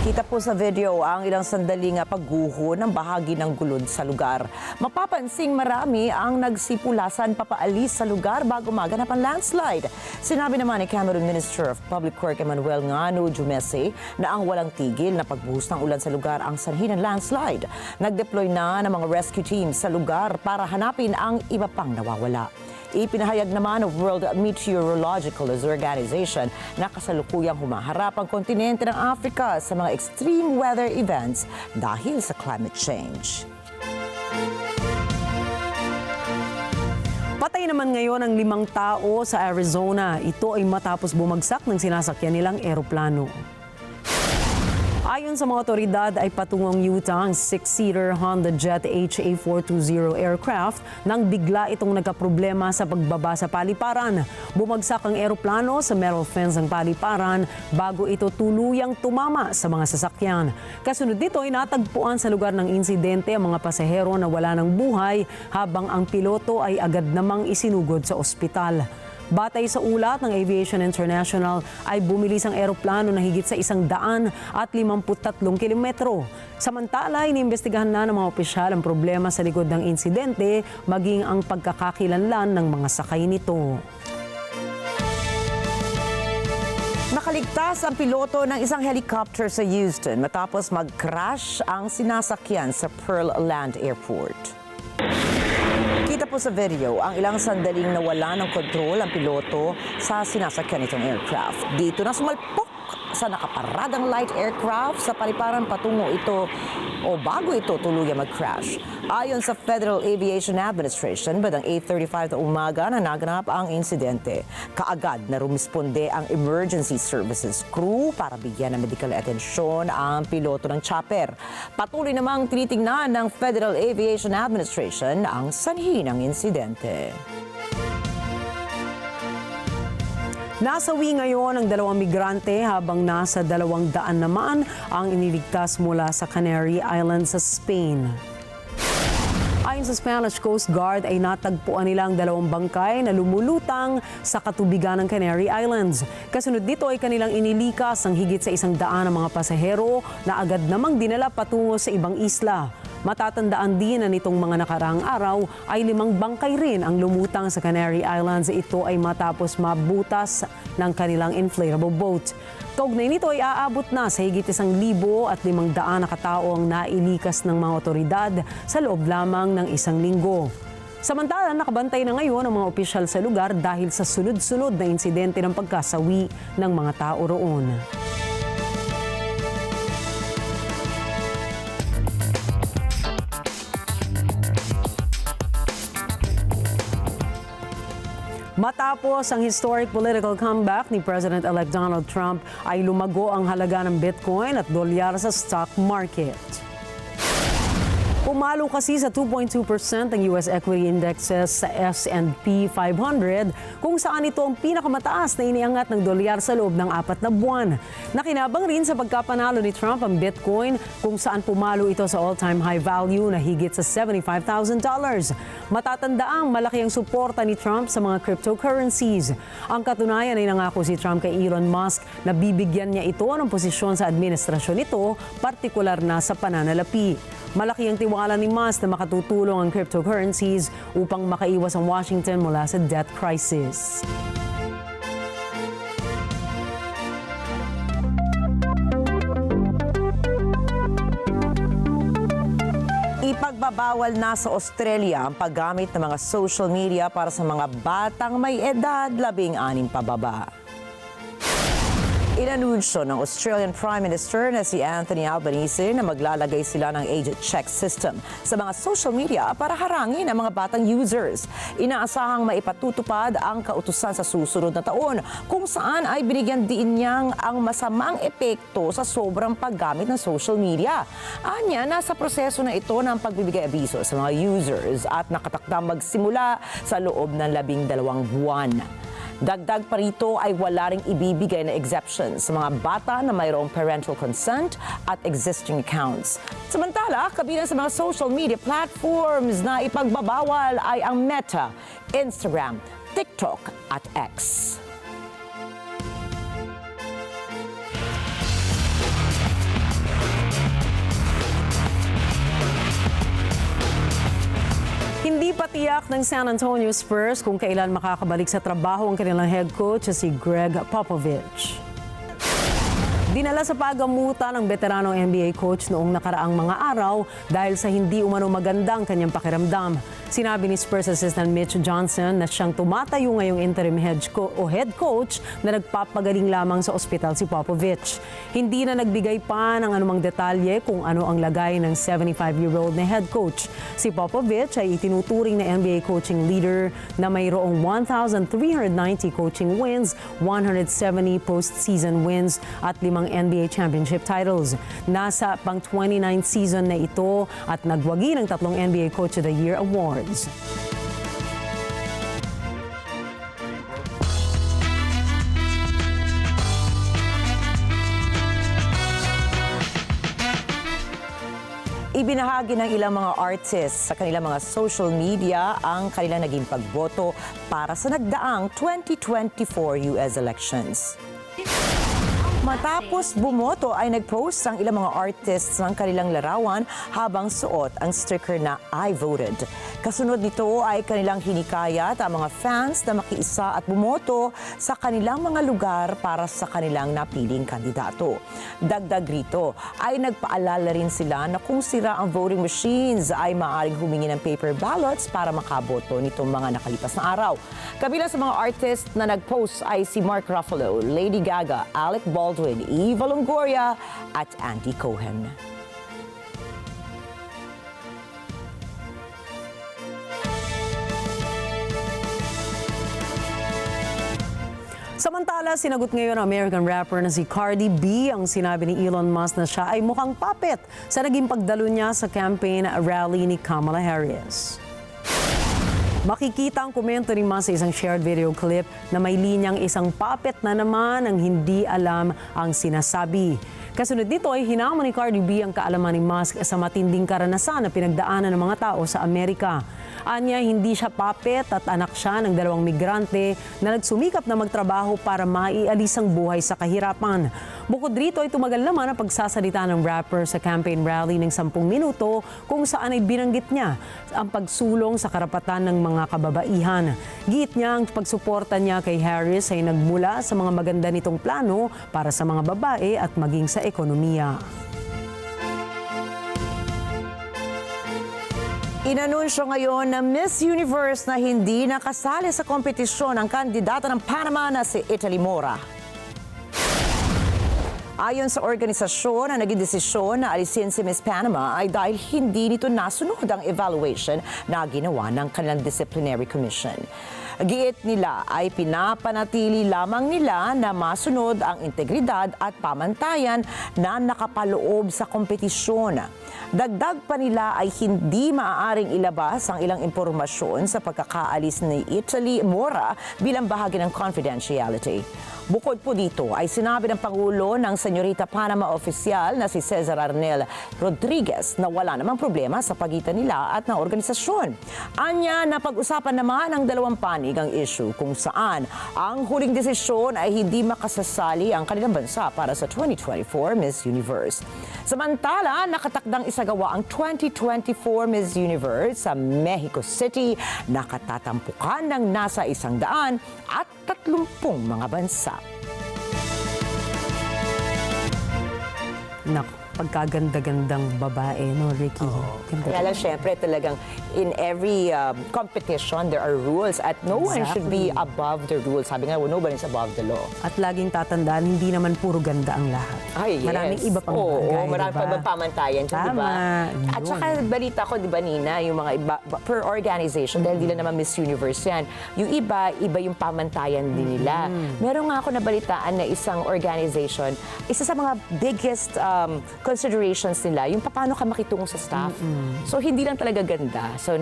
Kita po sa video ang ilang sandaling pagguho ng bahagi ng gulod sa lugar. Mapapansing marami ang nagsipulasan papaalis sa lugar bago maganap ang landslide. Sinabi naman ni Cameroon Minister of Public Works Emmanuel Ngano Jumese na ang walang tigil na pagbuhos ng ulan sa lugar ang sanhi ng landslide. Nag-deploy na ng mga rescue teams sa lugar para hanapin ang iba pang nawawala. Ipinahayag naman ng World Meteorological Organization na kasalukuyang humaharap ang kontinente ng Africa sa mga extreme weather events dahil sa climate change. Patay naman ngayon ang 5 tao sa Arizona. Ito ay matapos bumagsak ng sinasakyan nilang eroplano. Ayon sa mga otoridad ay patungong Utah ang 6-seater Honda Jet HA420 aircraft nang bigla itong nagkaproblema sa pagbaba sa paliparan. Bumagsak ang eroplano sa metal fence ng paliparan bago ito tuluyang tumama sa mga sasakyan. Kasunod nito ay natagpuan sa lugar ng insidente ang mga pasahero na wala ng buhay habang ang piloto ay agad namang isinugod sa ospital. Batay sa ulat ng Aviation International ay bumilis ang eroplano na higit sa 153 kilometro. Samantala, iniimbestigahan na ng mga opisyal ang problema sa likod ng insidente maging ang pagkakakilanlan ng mga sakay nito. Nakaligtas ang piloto ng isang helicopter sa Houston matapos mag-crash ang sinasakyan sa Pearl Land Airport. Kita po sa video ang ilang sandaling nawala ng kontrol ang piloto sa sinasakyan nitong aircraft. Dito na sumalpok sa nakaparadang light aircraft sa paliparan patungo ito o bago ito tuluyang mag-crash. Ayon sa Federal Aviation Administration, bandang 8:35 na umaga na naganap ang insidente. Kaagad na rumisponde ang emergency services crew para bigyan ng medical atensyon ang piloto ng chopper. Patuloy namang tinitingnan ng Federal Aviation Administration ang sanhi ng insidente. Nasawi ngayon ang 2 migrante habang nasa 200 naman ang iniligtas mula sa Canary Islands sa Spain. Ayon sa Spanish Coast Guard ay natagpuan nila ang 2 bangkay na lumulutang sa katubigan ng Canary Islands. Kasunod dito ay kanilang inilikas ang higit sa 100 na mga pasahero na agad namang dinala patungo sa ibang isla. Matatandaan din na nitong mga nakaraang araw ay 5 bangkay rin ang lumutang sa Canary Islands. Ito ay matapos mabutas ng kanilang inflatable boat. Kaugnay nito ay aabot na sa higit 1,500 na katao ang nailikas ng mga otoridad sa loob lamang ng 1 linggo. Samantala, nakabantay na ngayon ang mga opisyal sa lugar dahil sa sunod-sunod na insidente ng pagkasawi ng mga tao roon. Matapos ang historic political comeback ni President-elect Donald Trump ay lumago ang halaga ng Bitcoin at dolyar sa stock market. Pumalo kasi sa 2.2% ang US equity indexes sa S&P 500 kung saan ito ang pinakamataas na iniangat ng dolyar sa loob ng 4 na buwan. Nakinabang rin sa pagkapanalo ni Trump ang Bitcoin kung saan pumalo ito sa all-time high value na higit sa $75,000. Matatandaang malaki ang suporta ni Trump sa mga cryptocurrencies. Ang katunayan ay nangako si Trump kay Elon Musk na bibigyan niya ito ng posisyon sa administrasyon nito, partikular na sa pananalapi. Malaki ang tiwala ni Musk na makatutulong ang cryptocurrencies upang makaiwas ang Washington mula sa debt crisis. Ipagbabawal na sa Australia ang paggamit ng mga social media para sa mga batang may edad 16 pababa. Inanunsyo ng Australian Prime Minister na si Anthony Albanese na maglalagay sila ng age check system sa mga social media para harangin ang mga batang users. Inaasahang maipatutupad ang kautusan sa susunod na taon kung saan ay binigyan din niyang ang masamang epekto sa sobrang paggamit ng social media. Anya, nasa proseso na ito ng pagbibigay abiso sa mga users at nakatakdang magsimula sa loob ng 12 buwan. Dagdag pa rito ay wala ring ibibigay na exemptions sa mga bata na mayroong parental consent at existing accounts. Samantala, kabilang sa mga social media platforms na ipagbabawal ay ang Meta, Instagram, TikTok at X. Tiniyak ng San Antonio Spurs kung kailan makakabalik sa trabaho ang kanilang head coach si Greg Popovich. Dinala sa pagamutan ng veteranong NBA coach noong nakaraang mga araw dahil sa hindi umano maganda ang kanyang pakiramdam. Sinabi ni Spurs assistant Mitch Johnson na siyang tumatayo ngayong interim head coach na nagpapagaling lamang sa ospital si Popovich. Hindi na nagbigay pa ng anumang detalye kung ano ang lagay ng 75-year-old na head coach. Si Popovich ay itinuturing na NBA coaching leader na mayroong 1,390 coaching wins, 170 postseason wins at 5 NBA championship titles. Nasa pang 29th season na ito at nagwagi ng 3 NBA Coach of the Year awards. Ibinahagi ng ilang mga artists sa kanilang mga social media ang kanilang naging pagboto para sa nagdaang 2024 US elections. Matapos bumoto ay nag-post ang ilang mga artists ng kanilang larawan habang suot ang sticker na I voted. Kasunod nito ay kanilang hinikayat ang mga fans na makiisa at bumoto sa kanilang mga lugar para sa kanilang napiling kandidato. Dagdag rito ay nagpaalala rin sila na kung sira ang voting machines ay maaaring humingi ng paper ballots para makaboto nitong mga nakalipas na araw. Kabilang sa mga artists na nag-post ay si Mark Ruffalo, Lady Gaga, Alec Baldwin, Eva Longoria at Andy Cohen. Samantala, sinagot ngayon ang American rapper na si Cardi B ang sinabi ni Elon Musk na siya ay mukhang puppet sa naging pagdalo niya sa campaign rally ni Kamala Harris. Makikita ang komento ni Musk sa isang shared video clip na may linyang isang puppet na naman ang hindi alam ang sinasabi. Kasunod nito ay hinamon ni Cardi B ang kaalaman ni Musk sa matinding karanasan na pinagdaanan ng mga tao sa Amerika. Anya, hindi siya puppet at anak siya ng 2 migrante na nagsumikap na magtrabaho para maialis ang buhay sa kahirapan. Bukod rito ay tumagal naman ang pagsasalita ng rapper sa campaign rally ng 10 minuto kung saan ay binanggit niya ang pagsulong sa karapatan ng mga kababaihan. Giit niya ang pagsuporta niya kay Harris ay nagmula sa mga maganda nitong plano para sa mga babae at maging sa ekonomiya. Inanunsyo ngayon na Miss Universe na hindi nakasali sa kompetisyon ang kandidata ng Panama na si Italy Mora. Ayon sa organisasyon, ang naging desisyon na alisin si Miss Panama ay dahil hindi nito nasunod ang evaluation na ginawa ng kanilang disciplinary commission. Giit nila ay pinapanatili lamang nila na masunod ang integridad at pamantayan na nakapaloob sa kompetisyon. Dagdag pa nila ay hindi maaaring ilabas ang ilang impormasyon sa pagkakaalis ni Italy Mora bilang bahagi ng confidentiality. Bukod po dito ay sinabi ng Pangulo ng Senyorita Panama opisyal na si Cesar Arnel Rodriguez na wala namang problema sa pagitan nila at ng organisasyon. Anya, napag-usapan naman ng dalawang panig ang issue kung saan ang huling desisyon ay hindi makasasali ang kanilang bansa para sa 2024 Miss Universe. Samantala, nakatakdang isagawa ang 2024 Miss Universe sa Mexico City, nakatatampukan ng nasa 130 mga bansa. Pagkaganda-gandang babae, no, Rikki? Ganda. Kaya lang, syempre, talagang in every competition, there are rules at no one should be above the rules. Sabi nga, no one is above the law. At laging tatandaan, hindi naman puro ganda ang lahat. Ay, yes. Maraming iba pang bagay, Oo, maraming diba? pang pamantayan, di ba? At saka, balita ko, di ba, Nina, yung mga iba, per organization, dahil di lang naman Miss Universe yan, yung iba yung pamantayan din nila. Meron nga ako nabalitaan na isang organization, isa sa mga biggest considerations nila, yung paano ka makitungo sa staff. So, hindi lang talaga ganda. So,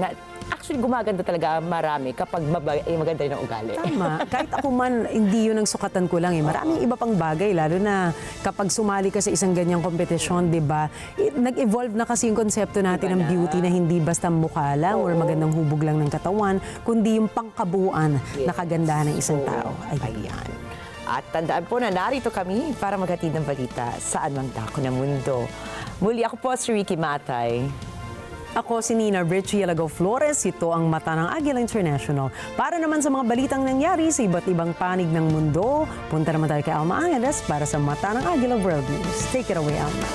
actually, gumaganda talaga marami kapag maganda rin ang ugali. Tama. Kahit ako man, hindi yun ang sukatan ko lang. Maraming iba pang bagay, lalo na kapag sumali ka sa isang ganyang kompetisyon, di ba? Nag-evolve na kasi yung konsepto natin ng beauty na hindi basta mukha lang or magandang hubog lang ng katawan, kundi yung pangkabuuan na kagandahan ng isang tao. Ayan. At tandaan po na narito kami para maghatid ng balita saan mang dako ng mundo. Muli ako po si Rikki Mathay. Ako si Nina Rikki, Alagao, Flores. Ito ang Mata ng Agila International. Para naman sa mga balitang nangyari sa iba't ibang panig ng mundo, punta naman tayo kay Alma Angeles para sa Mata ng Agila World News. Take it away, Alma.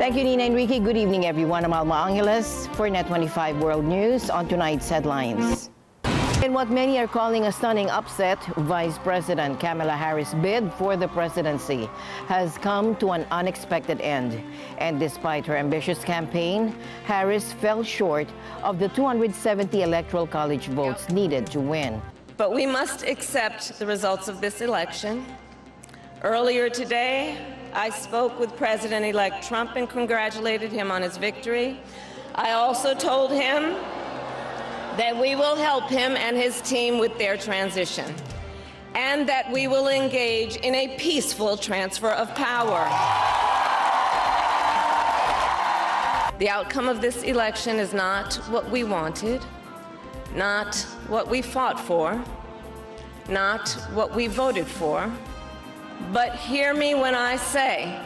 Thank you, Nina and Rikki. Good evening, everyone. I'm Alma Angeles for Net25 World News. On tonight's headlines. In what many are calling a stunning upset, Vice President Kamala Harris' bid for the presidency has come to an unexpected end. And despite her ambitious campaign, Harris fell short of the 270 Electoral College votes needed to win. But we must accept the results of this election. Earlier today, I spoke with President-elect Trump and congratulated him on his victory. I also told him that we will help him and his team with their transition, and that we will engage in a peaceful transfer of power. The outcome of this election is not what we wanted, not what we fought for, not what we voted for. But hear me when I say,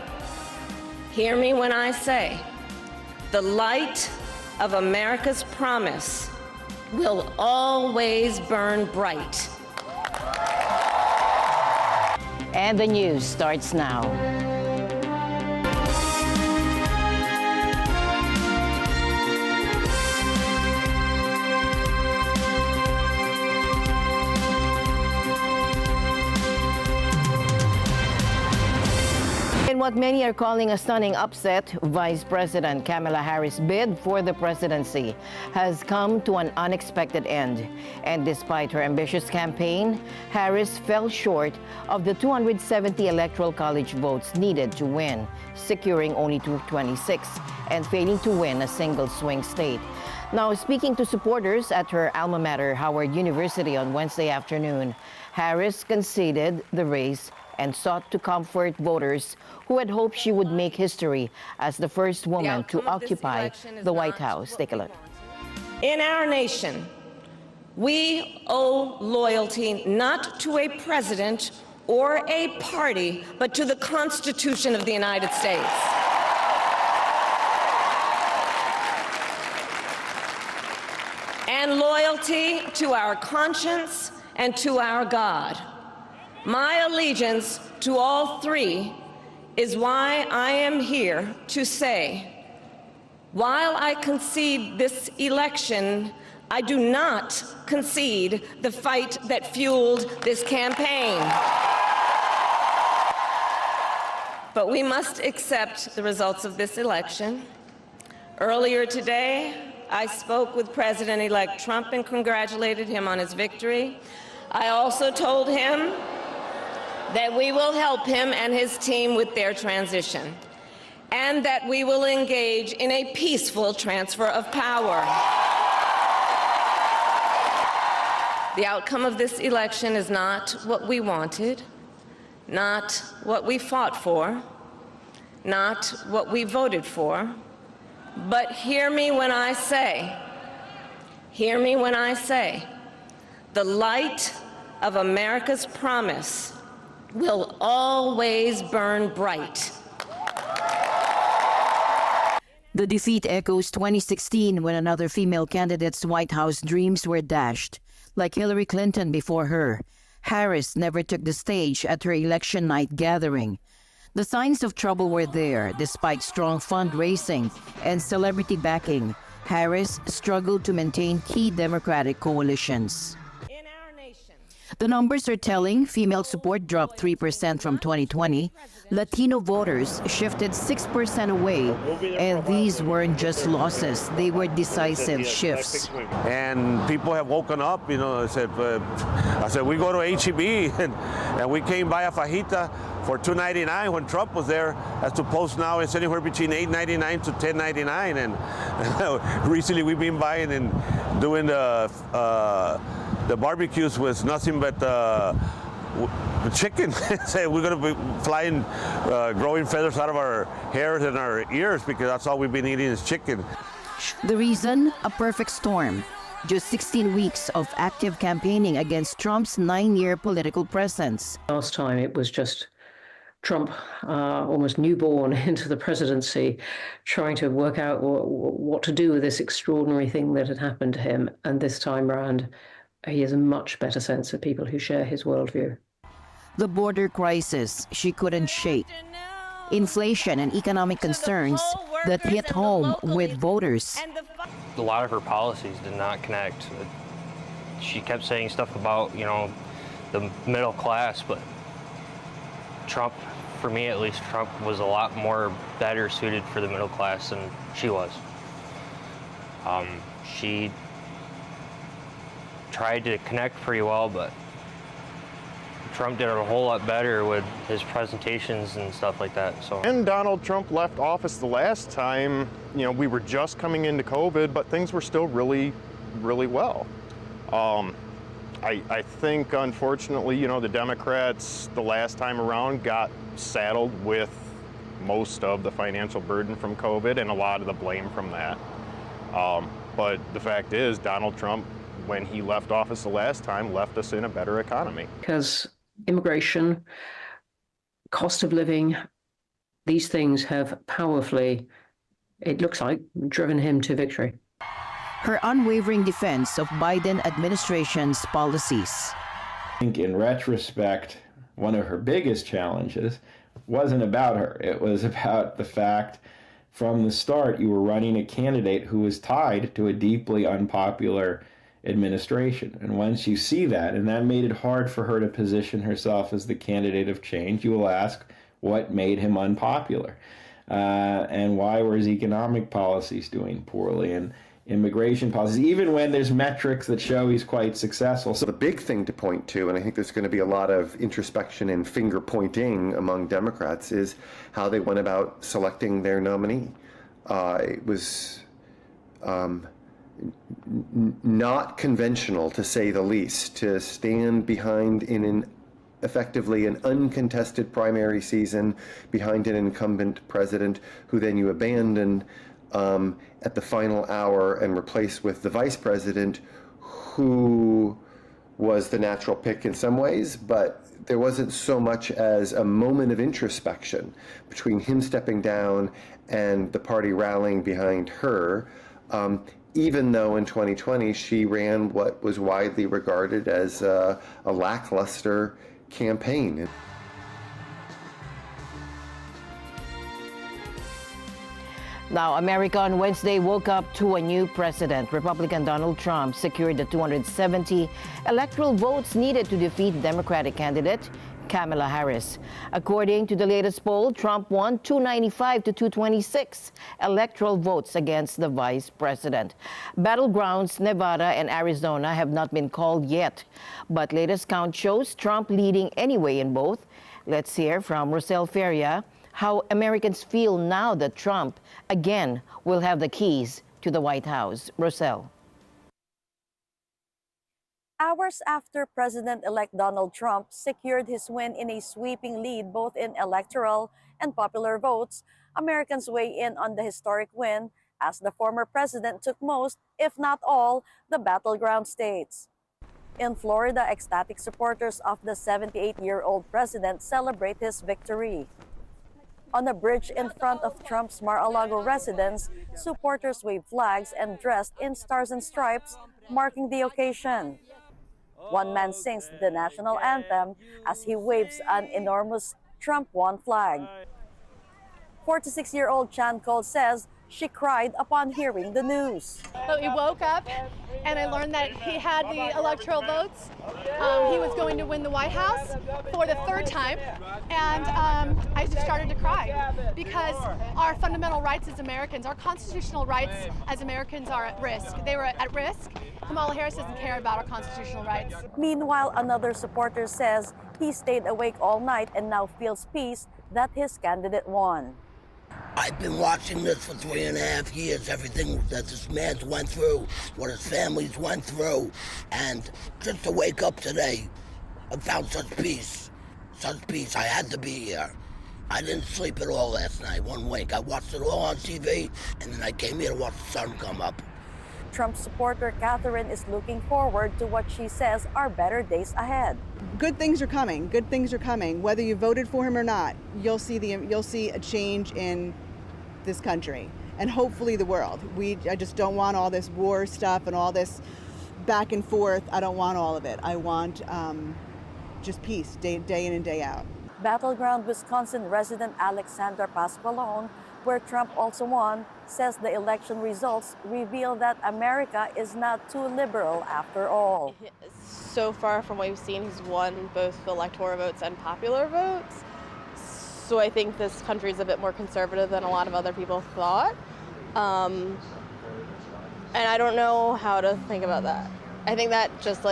the light of America's promise will always burn bright. And the news starts now. In what many are calling a stunning upset, Vice President Kamala Harris' bid for the presidency has come to an unexpected end. And despite her ambitious campaign, Harris fell short of the 270 Electoral College votes needed to win, securing only 226 and failing to win a single swing state. Now, speaking to supporters at her alma mater, Howard University, on Wednesday afternoon, Harris conceded the race and sought to comfort voters who had hoped she would make history as the first woman to occupy the White House. Take a look. In our nation, we owe loyalty not to a president or a party, but to the Constitution of the United States. And loyalty to our conscience and to our God. My allegiance to all three is why I am here to say, while I concede this election, I do not concede the fight that fueled this campaign. But we must accept the results of this election. Earlier today, I spoke with President-elect Trump and congratulated him on his victory. I also told him that we will help him and his team with their transition, and that we will engage in a peaceful transfer of power. The outcome of this election is not what we wanted, not what we fought for, not what we voted for. But hear me when I say, the light of America's promise will always burn bright. The defeat echoes 2016 when another female candidate's White House dreams were dashed. Like Hillary Clinton before her, Harris never took the stage at her election night gathering. The signs of trouble were there. Despite strong fundraising and celebrity backing, Harris struggled to maintain key Democratic coalitions. The numbers are telling. Female support dropped 3% from 2020. Latino voters shifted 6% away. And these weren't just losses, they were decisive shifts. And people have woken up, I said, we go to H-E-B, and we came by a fajita for $2.99 when Trump was there, as opposed now it's anywhere between $8.99 to $10.99. And recently we've been buying and doing the barbecues with nothing but chicken. Say we're going to be flying, growing feathers out of our hairs and our ears because that's all we've been eating is chicken. The reason? A perfect storm. Just 16 weeks of active campaigning against Trump's 9-year political presence. Last time it was just Trump, almost newborn into the presidency, trying to work out what to do with this extraordinary thing that had happened to him. And this time around, he has a much better sense of people who share his worldview. The border crisis she couldn't shake. Inflation and economic concerns that hit home with voters. A lot of her policies did not connect. She kept saying stuff about, the middle class, but Trump, for me at least, Trump was a lot more better suited for the middle class than she was. She tried to connect pretty well, but Trump did a whole lot better with his presentations and stuff like that. So. When Donald Trump left office the last time, we were just coming into COVID, but things were still really, really well. I think, unfortunately, the Democrats the last time around got saddled with most of the financial burden from COVID and a lot of the blame from that. But the fact is, Donald Trump, when he left office the last time, left us in a better economy. Because immigration, cost of living, these things have powerfully, it looks like, driven him to victory. Her unwavering defense of Biden administration's policies. I think in retrospect, one of her biggest challenges wasn't about her. It was about the fact from the start you were running a candidate who was tied to a deeply unpopular administration. And once you see that, and that made it hard for her to position herself as the candidate of change, you will ask what made him unpopular, and why were his economic policies doing poorly, and immigration policies, even when there's metrics that show he's quite successful. So the big thing to point to, and I think there's going to be a lot of introspection and finger pointing among Democrats, is how they went about selecting their nominee. It was not conventional, to say the least, to stand behind effectively an uncontested primary season behind an incumbent president who then you abandon at the final hour and replace with the vice president who was the natural pick in some ways, but there wasn't so much as a moment of introspection between him stepping down and the party rallying behind her. Even though in 2020 she ran what was widely regarded as a lackluster campaign. Now, America on Wednesday woke up to a new president. Republican Donald Trump secured the 270 electoral votes needed to defeat Democratic candidate Kamala Harris. According to the latest poll, Trump won 295 to 226 electoral votes against the vice president. Battlegrounds Nevada and Arizona have not been called yet, but latest count shows Trump leading anyway in both. Let's hear from Rosel Feria how Americans feel now that Trump again will have the keys to the White House. Rosel. Hours after President-elect Donald Trump secured his win in a sweeping lead both in electoral and popular votes, Americans weigh in on the historic win as the former president took most, if not all, the battleground states. In Florida, ecstatic supporters of the 78-year-old president celebrate his victory. On a bridge in front of Trump's Mar-a-Lago residence, supporters waved flags and dressed in stars and stripes, marking the occasion. One man sings the national anthem as he waves an enormous Trump won flag. 46-year-old Chan Cole says she cried upon hearing the news. So he woke up and I learned that he had the electoral votes. He was going to win the White House for the third time. And I just started to cry because our fundamental rights as Americans, our constitutional rights as Americans are at risk. They were at risk. Kamala Harris doesn't care about our constitutional rights. Meanwhile, another supporter says he stayed awake all night and now feels peace that his candidate won. I've been watching this for 3.5 years, everything that this man's went through, what his family's went through, and just to wake up today I found such peace. Such peace. I had to be here. I didn't sleep at all last night, one wink. I watched it all on TV, and then I came here to watch the sun come up. Trump supporter Catherine is looking forward to what she says are better days ahead. Good things are coming. Good things are coming. Whether you voted for him or not, you'll see a change in this country and hopefully the world. I just don't want all this war stuff and all this back and forth. I don't want all of it. I want just peace, day in and day out. Battleground Wisconsin resident Alexander Pasqualone, where Trump also won, says the election results reveal that America is not too liberal after all. So far from what we've seen, he's won both electoral votes and popular votes. So I think this country is a bit more conservative than a lot of other people thought. And I don't know how to think about that. I think that just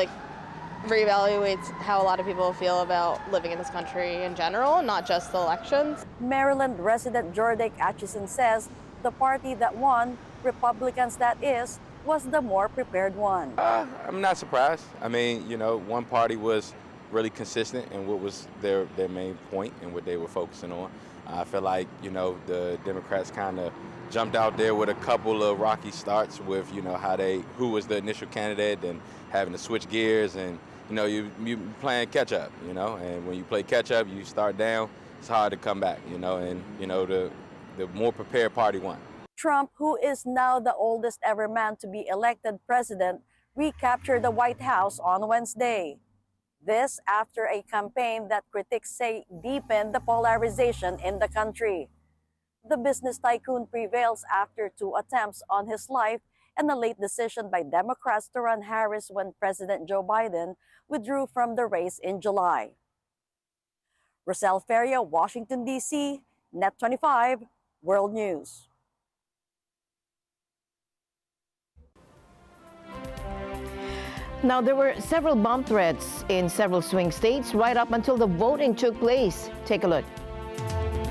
reevaluates how a lot of people feel about living in this country in general, not just the elections. Maryland resident Jordak Atchison says the party that won, Republicans that is, was the more prepared one. I'm not surprised. I mean, one party was really consistent in what was their main point and what they were focusing on. I feel like, the Democrats kind of jumped out there with a couple of rocky starts with, who was the initial candidate and having to switch gears and, you playing catch up, and when you play catch up, you start down, it's hard to come back, and, the more prepared party won. Trump, who is now the oldest ever man to be elected president, recaptured the White House on Wednesday. This after a campaign that critics say deepened the polarization in the country. The business tycoon prevails after 2 attempts on his life and a late decision by Democrats to run Harris when President Joe Biden withdrew from the race in July. Rosel Feria, Washington, D.C., Net 25, World News. Now, there were several bomb threats in several swing states right up until the voting took place. Take a look.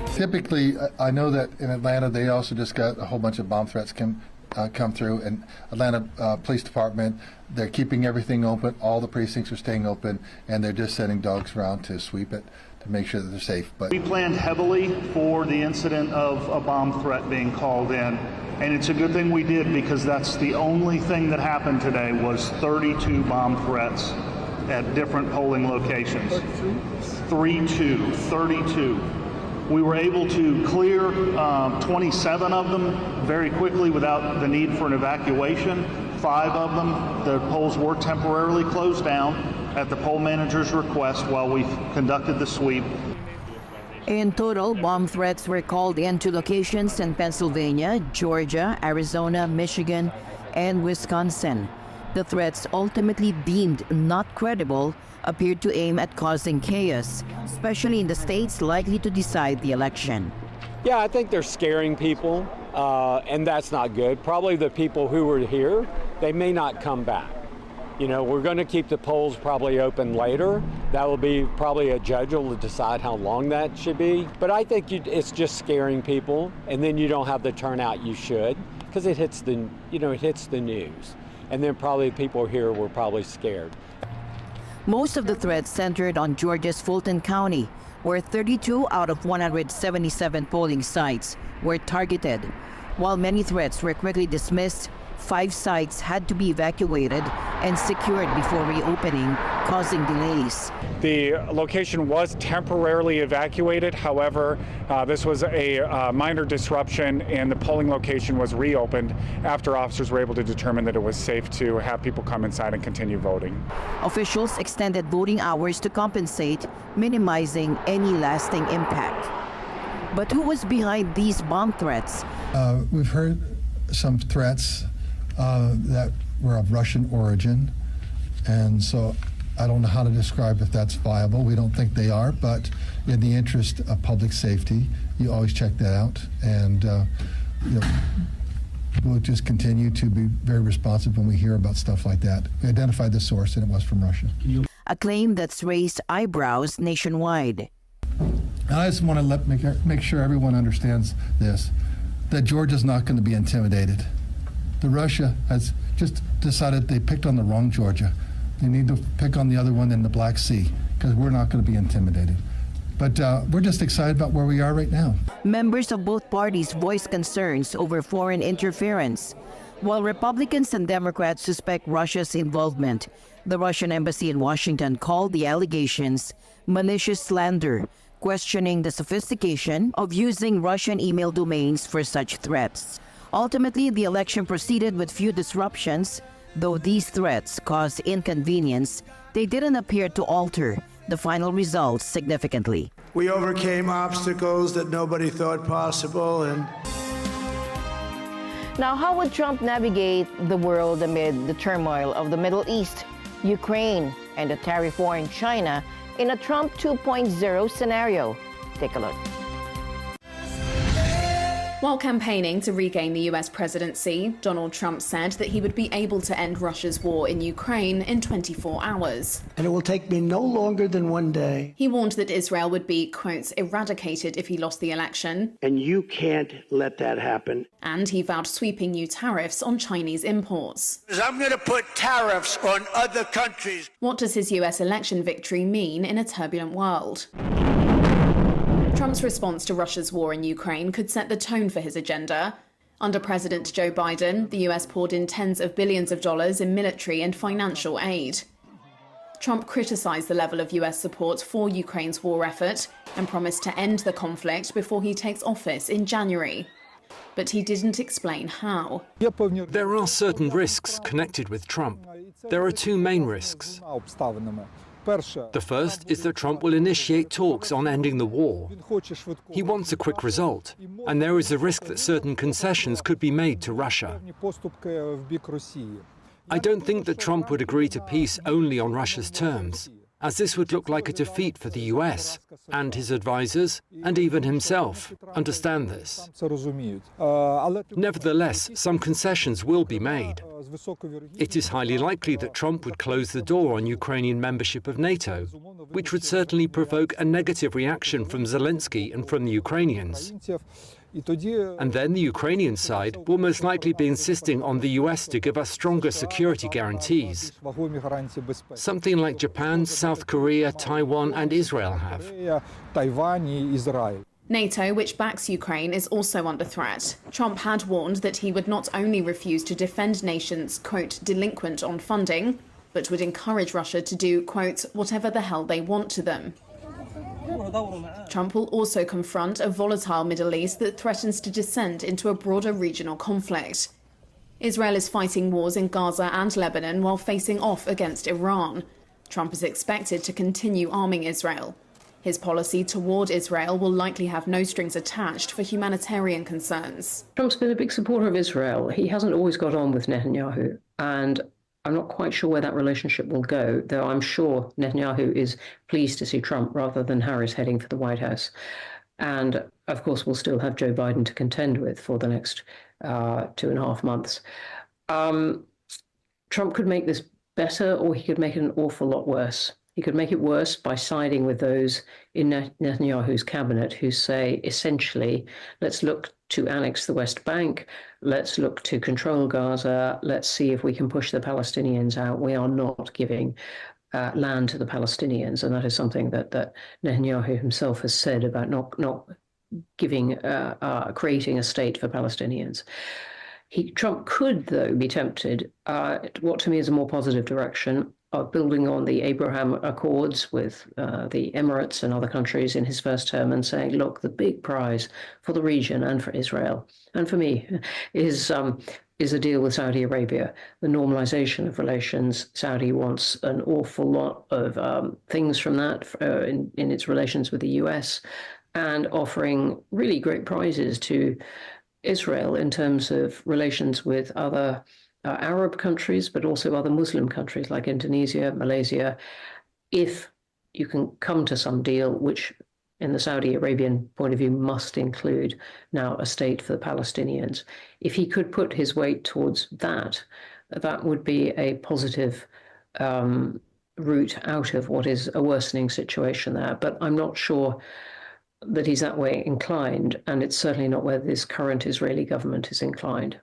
Typically, I know that in Atlanta, they also just got a whole bunch of bomb threats come through. And Atlanta Police Department, they're keeping everything open. All the precincts are staying open, and they're just sending dogs around to sweep it to make sure that they're safe. But we planned heavily for the incident of a bomb threat being called in. And it's a good thing we did, because that's the only thing that happened today was 32 bomb threats at different polling locations. 32. We were able to clear 27 of them very quickly without the need for an evacuation. 5 of them, the polls were temporarily closed down at the poll manager's request while we conducted the sweep. In total, bomb threats were called into locations in Pennsylvania, Georgia, Arizona, Michigan, and Wisconsin. The threats, ultimately deemed not credible, appeared to aim at causing chaos, especially in the states likely to decide the election. Yeah, I think they're scaring people, and that's not good. Probably the people who were here, they may not come back. We're going to keep the polls probably open later. That will be probably a judge will decide how long that should be. But I think it's just scaring people, and then you don't have the turnout you should, because it hits the news. And then probably people here were probably scared. Most of the threats centered on Georgia's Fulton County, where 32 out of 177 polling sites were targeted. While many threats were quickly dismissed, 5 sites had to be evacuated and secured before reopening, causing delays. The location was temporarily evacuated. However, this was a minor disruption, and the polling location was reopened after officers were able to determine that it was safe to have people come inside and continue voting. Officials extended voting hours to compensate, minimizing any lasting impact. But who was behind these bomb threats? We've heard some threats that were of Russian origin, and so I don't know how to describe if that's viable. We don't think they are, but in the interest of public safety, you always check that out, and we'll just continue to be very responsive when we hear about stuff like that. We identified the source, and it was from Russia. A claim that's raised eyebrows nationwide. I just want to make sure everyone understands this, that Georgia's not going to be intimidated. The Russia has just decided they picked on the wrong Georgia. They need to pick on the other one in the Black Sea. because we're not going to be intimidated. But we're just excited about where we are right now. Members of both parties voiced concerns over foreign interference. While Republicans and Democrats suspect Russia's involvement, the Russian embassy in Washington called the allegations malicious slander, questioning the sophistication of using Russian email domains for such threats. Ultimately, the election proceeded with few disruptions. Though these threats caused inconvenience, they didn't appear to alter the final results significantly. We overcame obstacles that nobody thought possible. And now, how would Trump navigate the world amid the turmoil of the Middle East, Ukraine, and the tariff war in China in a Trump 2.0 scenario? Take a look. While campaigning to regain the US presidency, Donald Trump said that he would be able to end Russia's war in Ukraine in 24 hours. And it will take me no longer than one day. He warned that Israel would be, quote, eradicated if he lost the election. And you can't let that happen. And he vowed sweeping new tariffs on Chinese imports. I'm going to put tariffs on other countries. What does his US election victory mean in a turbulent world? Trump's response to Russia's war in Ukraine could set the tone for his agenda. Under President Joe Biden, the US poured in tens of billions of dollars in military and financial aid. Trump criticized the level of US support for Ukraine's war effort and promised to end the conflict before he takes office in January. But he didn't explain how. There are certain risks connected with Trump. There are two main risks. The first is that Trump will initiate talks on ending the war. He wants a quick result, and there is a risk that certain concessions could be made to Russia. I don't think that Trump would agree to peace only on Russia's terms, as this would look like a defeat for the US, and his advisors, and even himself, understand this. Nevertheless, some concessions will be made. It is highly likely that Trump would close the door on Ukrainian membership of NATO, which would certainly provoke a negative reaction from Zelensky and from the Ukrainians. And then the Ukrainian side will most likely be insisting on the US to give us stronger security guarantees, something like Japan, South Korea, Taiwan and Israel have. NATO, which backs Ukraine, is also under threat. Trump had warned that he would not only refuse to defend nations, quote, delinquent on funding, but would encourage Russia to do, quote, whatever the hell they want to them. Trump will also confront a volatile Middle East that threatens to descend into a broader regional conflict. Israel is fighting wars in Gaza and Lebanon while facing off against Iran. Trump is expected to continue arming Israel. His policy toward Israel will likely have no strings attached for humanitarian concerns. Trump's been a big supporter of Israel. He hasn't always got on with Netanyahu, and I'm not quite sure where that relationship will go, though I'm sure Netanyahu is pleased to see Trump rather than Harris heading for the White House. And, of course, we'll still have Joe Biden to contend with for the next 2.5 months. Trump could make this better, or he could make it an awful lot worse. He could make it worse by siding with those in Netanyahu's cabinet who say, essentially, let's look to annex the West Bank, let's look to control Gaza, let's see if we can push the Palestinians out. We are not giving land to the Palestinians. And that is something that Netanyahu himself has said about not giving, creating a state for Palestinians. Trump could, though, be tempted, what to me is a more positive direction, of building on the Abraham Accords with the Emirates and other countries in his first term and saying, look, the big prize for the region and for Israel and for me is a deal with Saudi Arabia, the normalization of relations. Saudi wants an awful lot of things from that in its relations with the US, and offering really great prizes to Israel in terms of relations with other Arab countries, but also other Muslim countries like Indonesia, Malaysia, if you can come to some deal, which in the Saudi Arabian point of view must include now a state for the Palestinians. If he could put his weight towards that, that would be a positive route out of what is a worsening situation there. But I'm not sure that he's that way inclined, and it's certainly not where this current Israeli government is inclined.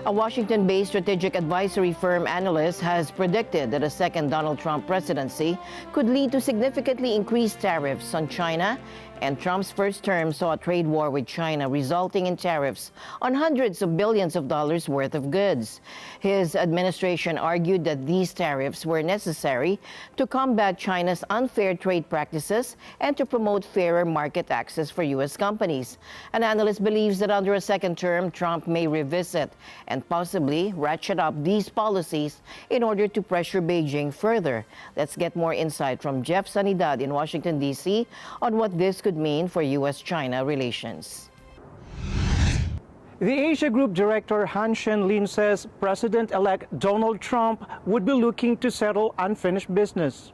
A Washington-based strategic advisory firm analyst has predicted that a second Donald Trump presidency could lead to significantly increased tariffs on China, and Trump's first term saw a trade war with China resulting in tariffs on hundreds of billions of dollars worth of goods. His administration argued that these tariffs were necessary to combat China's unfair trade practices and to promote fairer market access for U.S. companies. An analyst believes that under a second term, Trump may revisit and possibly ratchet up these policies in order to pressure Beijing further. Let's get more insight from Jeff Sanidad in Washington, D.C. on what this could mean for U.S.-China relations. The Asia Group Director Han Shen-lin says President-elect Donald Trump would be looking to settle unfinished business.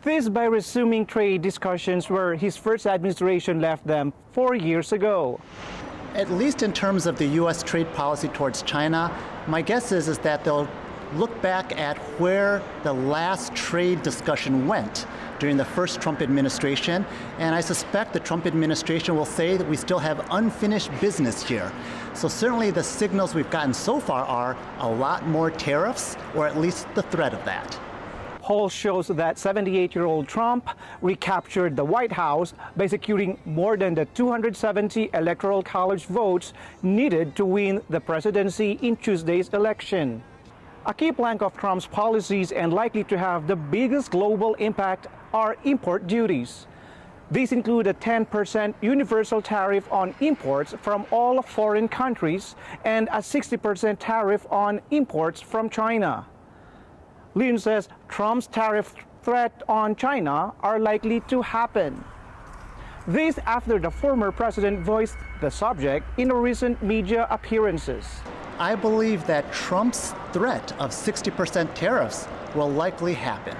This by resuming trade discussions where his first administration left them 4 years ago. At least in terms of the U.S. trade policy towards China, my guess is that they'll look back at where the last trade discussion went during the first Trump administration, and I suspect the Trump administration will say that we still have unfinished business here. So certainly the signals we've gotten so far are a lot more tariffs, or at least the threat of that. Poll shows that 78-year-old Trump recaptured the White House by securing more than the 270 Electoral College votes needed to win the presidency in Tuesday's election. A key plank of Trump's policies and likely to have the biggest global impact are import duties. These include a 10% universal tariff on imports from all foreign countries and a 60% tariff on imports from China. Lin says Trump's tariff threat on China are likely to happen. This after the former president voiced the subject in recent media appearances. I believe that Trump's threat of 60% tariffs will likely happen,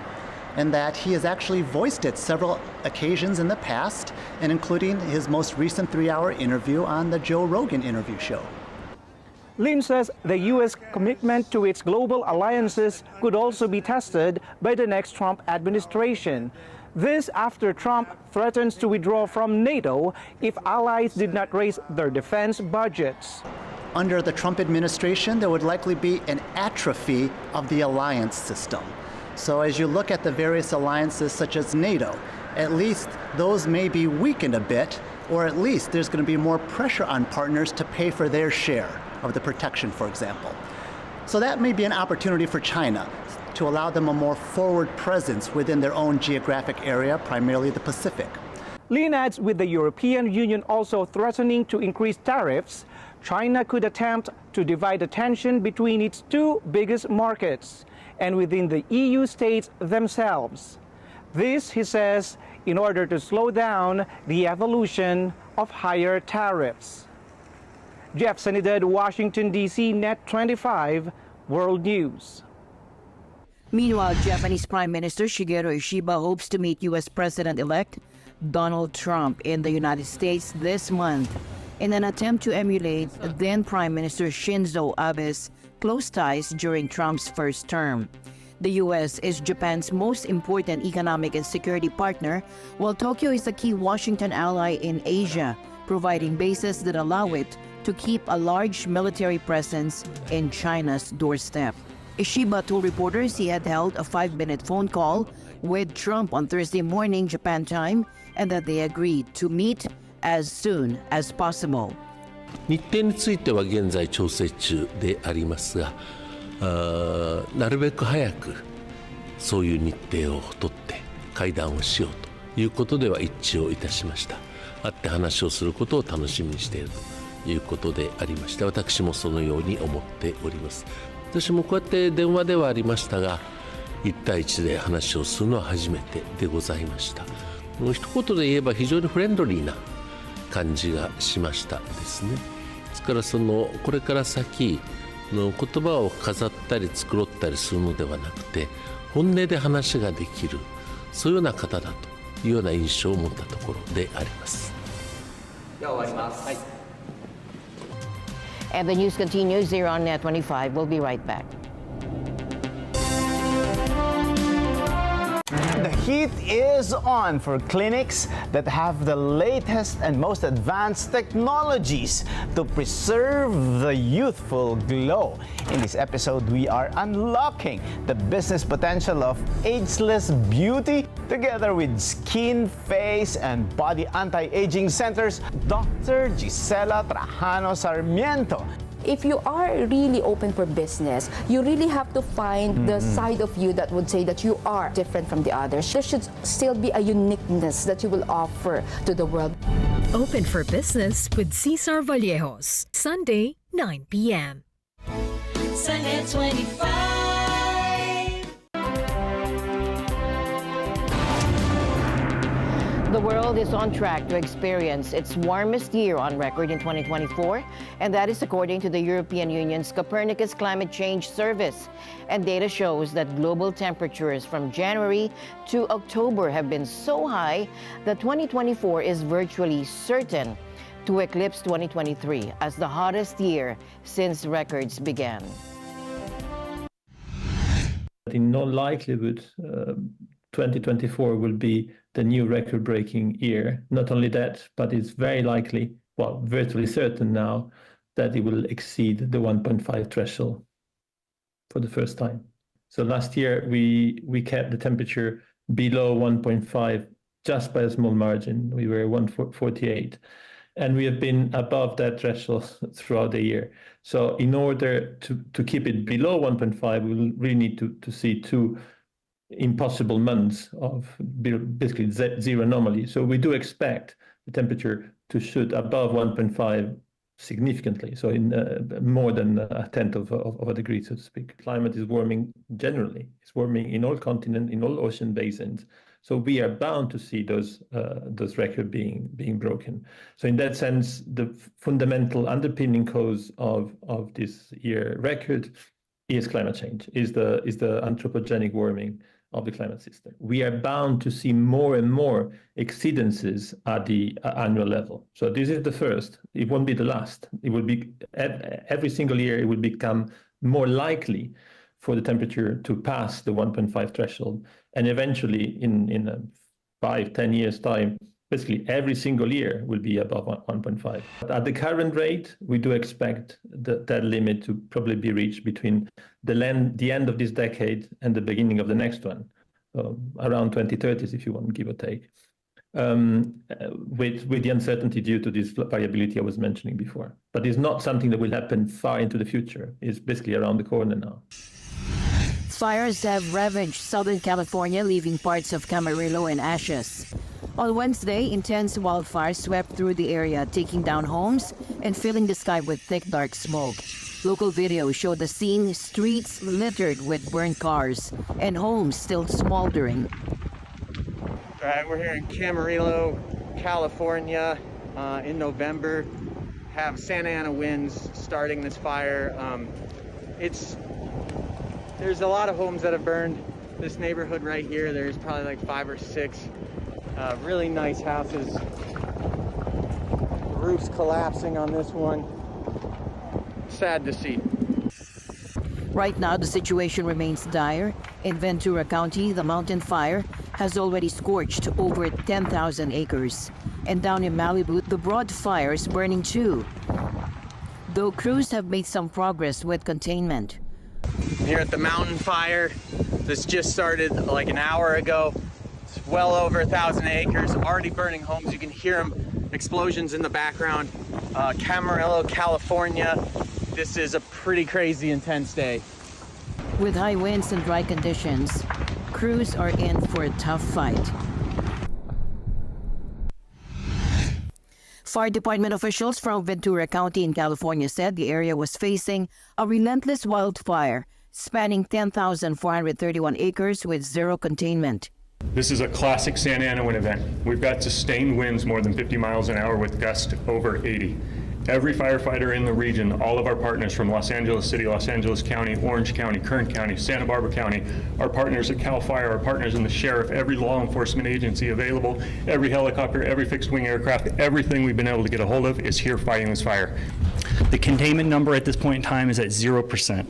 and that he has actually voiced it several occasions in the past, and including his most recent 3-hour interview on the Joe Rogan interview show. Lin says the U.S. commitment to its global alliances could also be tested by the next Trump administration. This after Trump threatens to withdraw from NATO if allies did not raise their defense budgets. Under the Trump administration, there would likely be an atrophy of the alliance system. So as you look at the various alliances such as NATO, at least those may be weakened a bit, or at least there's going to be more pressure on partners to pay for their share of the protection, for example. So that may be an opportunity for China to allow them a more forward presence within their own geographic area, primarily the Pacific. Lin adds, with the European Union also threatening to increase tariffs, China could attempt to divide attention between its two biggest markets and within the EU states themselves. This, he says, in order to slow down the evolution of higher tariffs. Jeff Sanidad, Washington, D.C., Net 25, World News. Meanwhile, Japanese Prime Minister Shigeru Ishiba hopes to meet U.S. President-elect Donald Trump in the United States this month in an attempt to emulate then Prime Minister Shinzo Abe's close ties during Trump's first term. The U.S. is Japan's most important economic and security partner, while Tokyo is a key Washington ally in Asia, providing bases that allow it to keep a large military presence in China's doorstep. Ishiba told reporters he had held a 5-minute phone call with Trump on Thursday morning Japan time and that they agreed to meet as soon as possible. 日程については現在調整中でありますが、なるべく早くそういう日程を取って会談をしようということでは一致をいたしました。会って話をすることを楽しみにしているということでありまして、私もそのように思っております。私もこうやって電話ではありましたが、1対1で話をするのは初めてでございました。一言で言えば非常にフレンドリーな感じがしましたですね。ですからこれから先の言葉を飾ったり繕ったりするのではなくて、本音で話ができる、そういうような方だというような印象を持ったところであります。では終わります。はい。And the news continues here on Net 25. We'll be right back. The heat is on for clinics that have the latest and most advanced technologies to preserve the youthful glow. In this episode, we are unlocking the business potential of ageless beauty together with skin, face, and body anti-aging centers, Dr. Gisela Trajano Sarmiento. If you are really open for business, you really have to find the side of you that would say that you are different from the others. There should still be a uniqueness that you will offer to the world. Open for Business with Cesar Vallejos, Sunday, 9 p.m. Sunday 25. The world is on track to experience its warmest year on record in 2024, and that is according to the European Union's Copernicus Climate Change Service. And data shows that global temperatures from January to October have been so high that 2024 is virtually certain to eclipse 2023 as the hottest year since records began. In all likelihood, 2024 will be the new record-breaking year. Not only that, but it's very likely, well, virtually certain now, that it will exceed the 1.5 threshold for the first time. So last year, we kept the temperature below 1.5 just by a small margin. We were 148. And we have been above that threshold throughout the year. So in order to keep it below 1.5, we will really need to see two impossible months of basically zero anomaly. So we do expect the temperature to shoot above 1.5 significantly, so in more than a tenth of a degree, so to speak. Climate is warming generally. It's warming in all continents, in all ocean basins. So we are bound to see those records being broken. So in that sense, the fundamental underpinning cause of this year record is climate change, is the anthropogenic warming of the climate system. We are bound to see more and more exceedances at the annual level. So this is the first. It won't be the last. It will be every single year. It will become more likely for the temperature to pass the 1.5 threshold, and eventually, in 5-10 years' time, basically every single year will be above 1.5. At the current rate, we do expect that limit to probably be reached between the end of this decade and the beginning of the next one, around 2030s, if you want, give or take, with the uncertainty due to this variability I was mentioning before. But it's not something that will happen far into the future. It's basically around the corner now. Fires have ravaged Southern California, leaving parts of Camarillo in ashes. On Wednesday, intense wildfires swept through the area, taking down homes and filling the sky with thick, dark smoke. Local videos show the scene, streets littered with burned cars and homes still smoldering. All right, we're here in Camarillo, California, in November. Have Santa Ana winds starting this fire. There's a lot of homes that have burned. This neighborhood right here, there's probably like 5 or 6 really nice houses. The roof's collapsing on this one. Sad to see. Right now, the situation remains dire. In Ventura County, the mountain fire has already scorched over 10,000 acres. And down in Malibu, the broad fire is burning too. Though crews have made some progress with containment. Here at the mountain fire, this just started like an hour ago. It's well over 1,000 acres, already burning homes. You can hear them, explosions in the background. Camarillo, California. This is a pretty crazy intense day. With high winds and dry conditions, crews are in for a tough fight. Fire department officials from Ventura County in California said the area was facing a relentless wildfire spanning 10,431 acres with zero containment. This is a classic Santa Ana wind event. We've got sustained winds more than 50 miles an hour with gusts over 80. Every firefighter in the region, all of our partners from Los Angeles City, Los Angeles County, Orange County, Kern County, Santa Barbara County, our partners at CAL FIRE, our partners in the sheriff, every law enforcement agency available, every helicopter, every fixed-wing aircraft, everything we've been able to get a hold of is here fighting this fire. The containment number at this point in time is at 0%.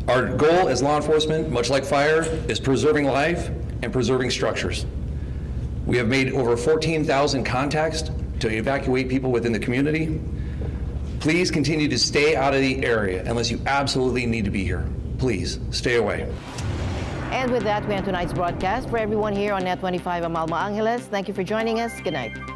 Our goal as law enforcement, much like fire, is preserving life and preserving structures. We have made over 14,000 contacts to evacuate people within the community. Please continue to stay out of the area unless you absolutely need to be here. Please stay away. And with that, we end tonight's broadcast. For everyone here on Net 25, I'm Alma Angeles. Thank you for joining us. Good night.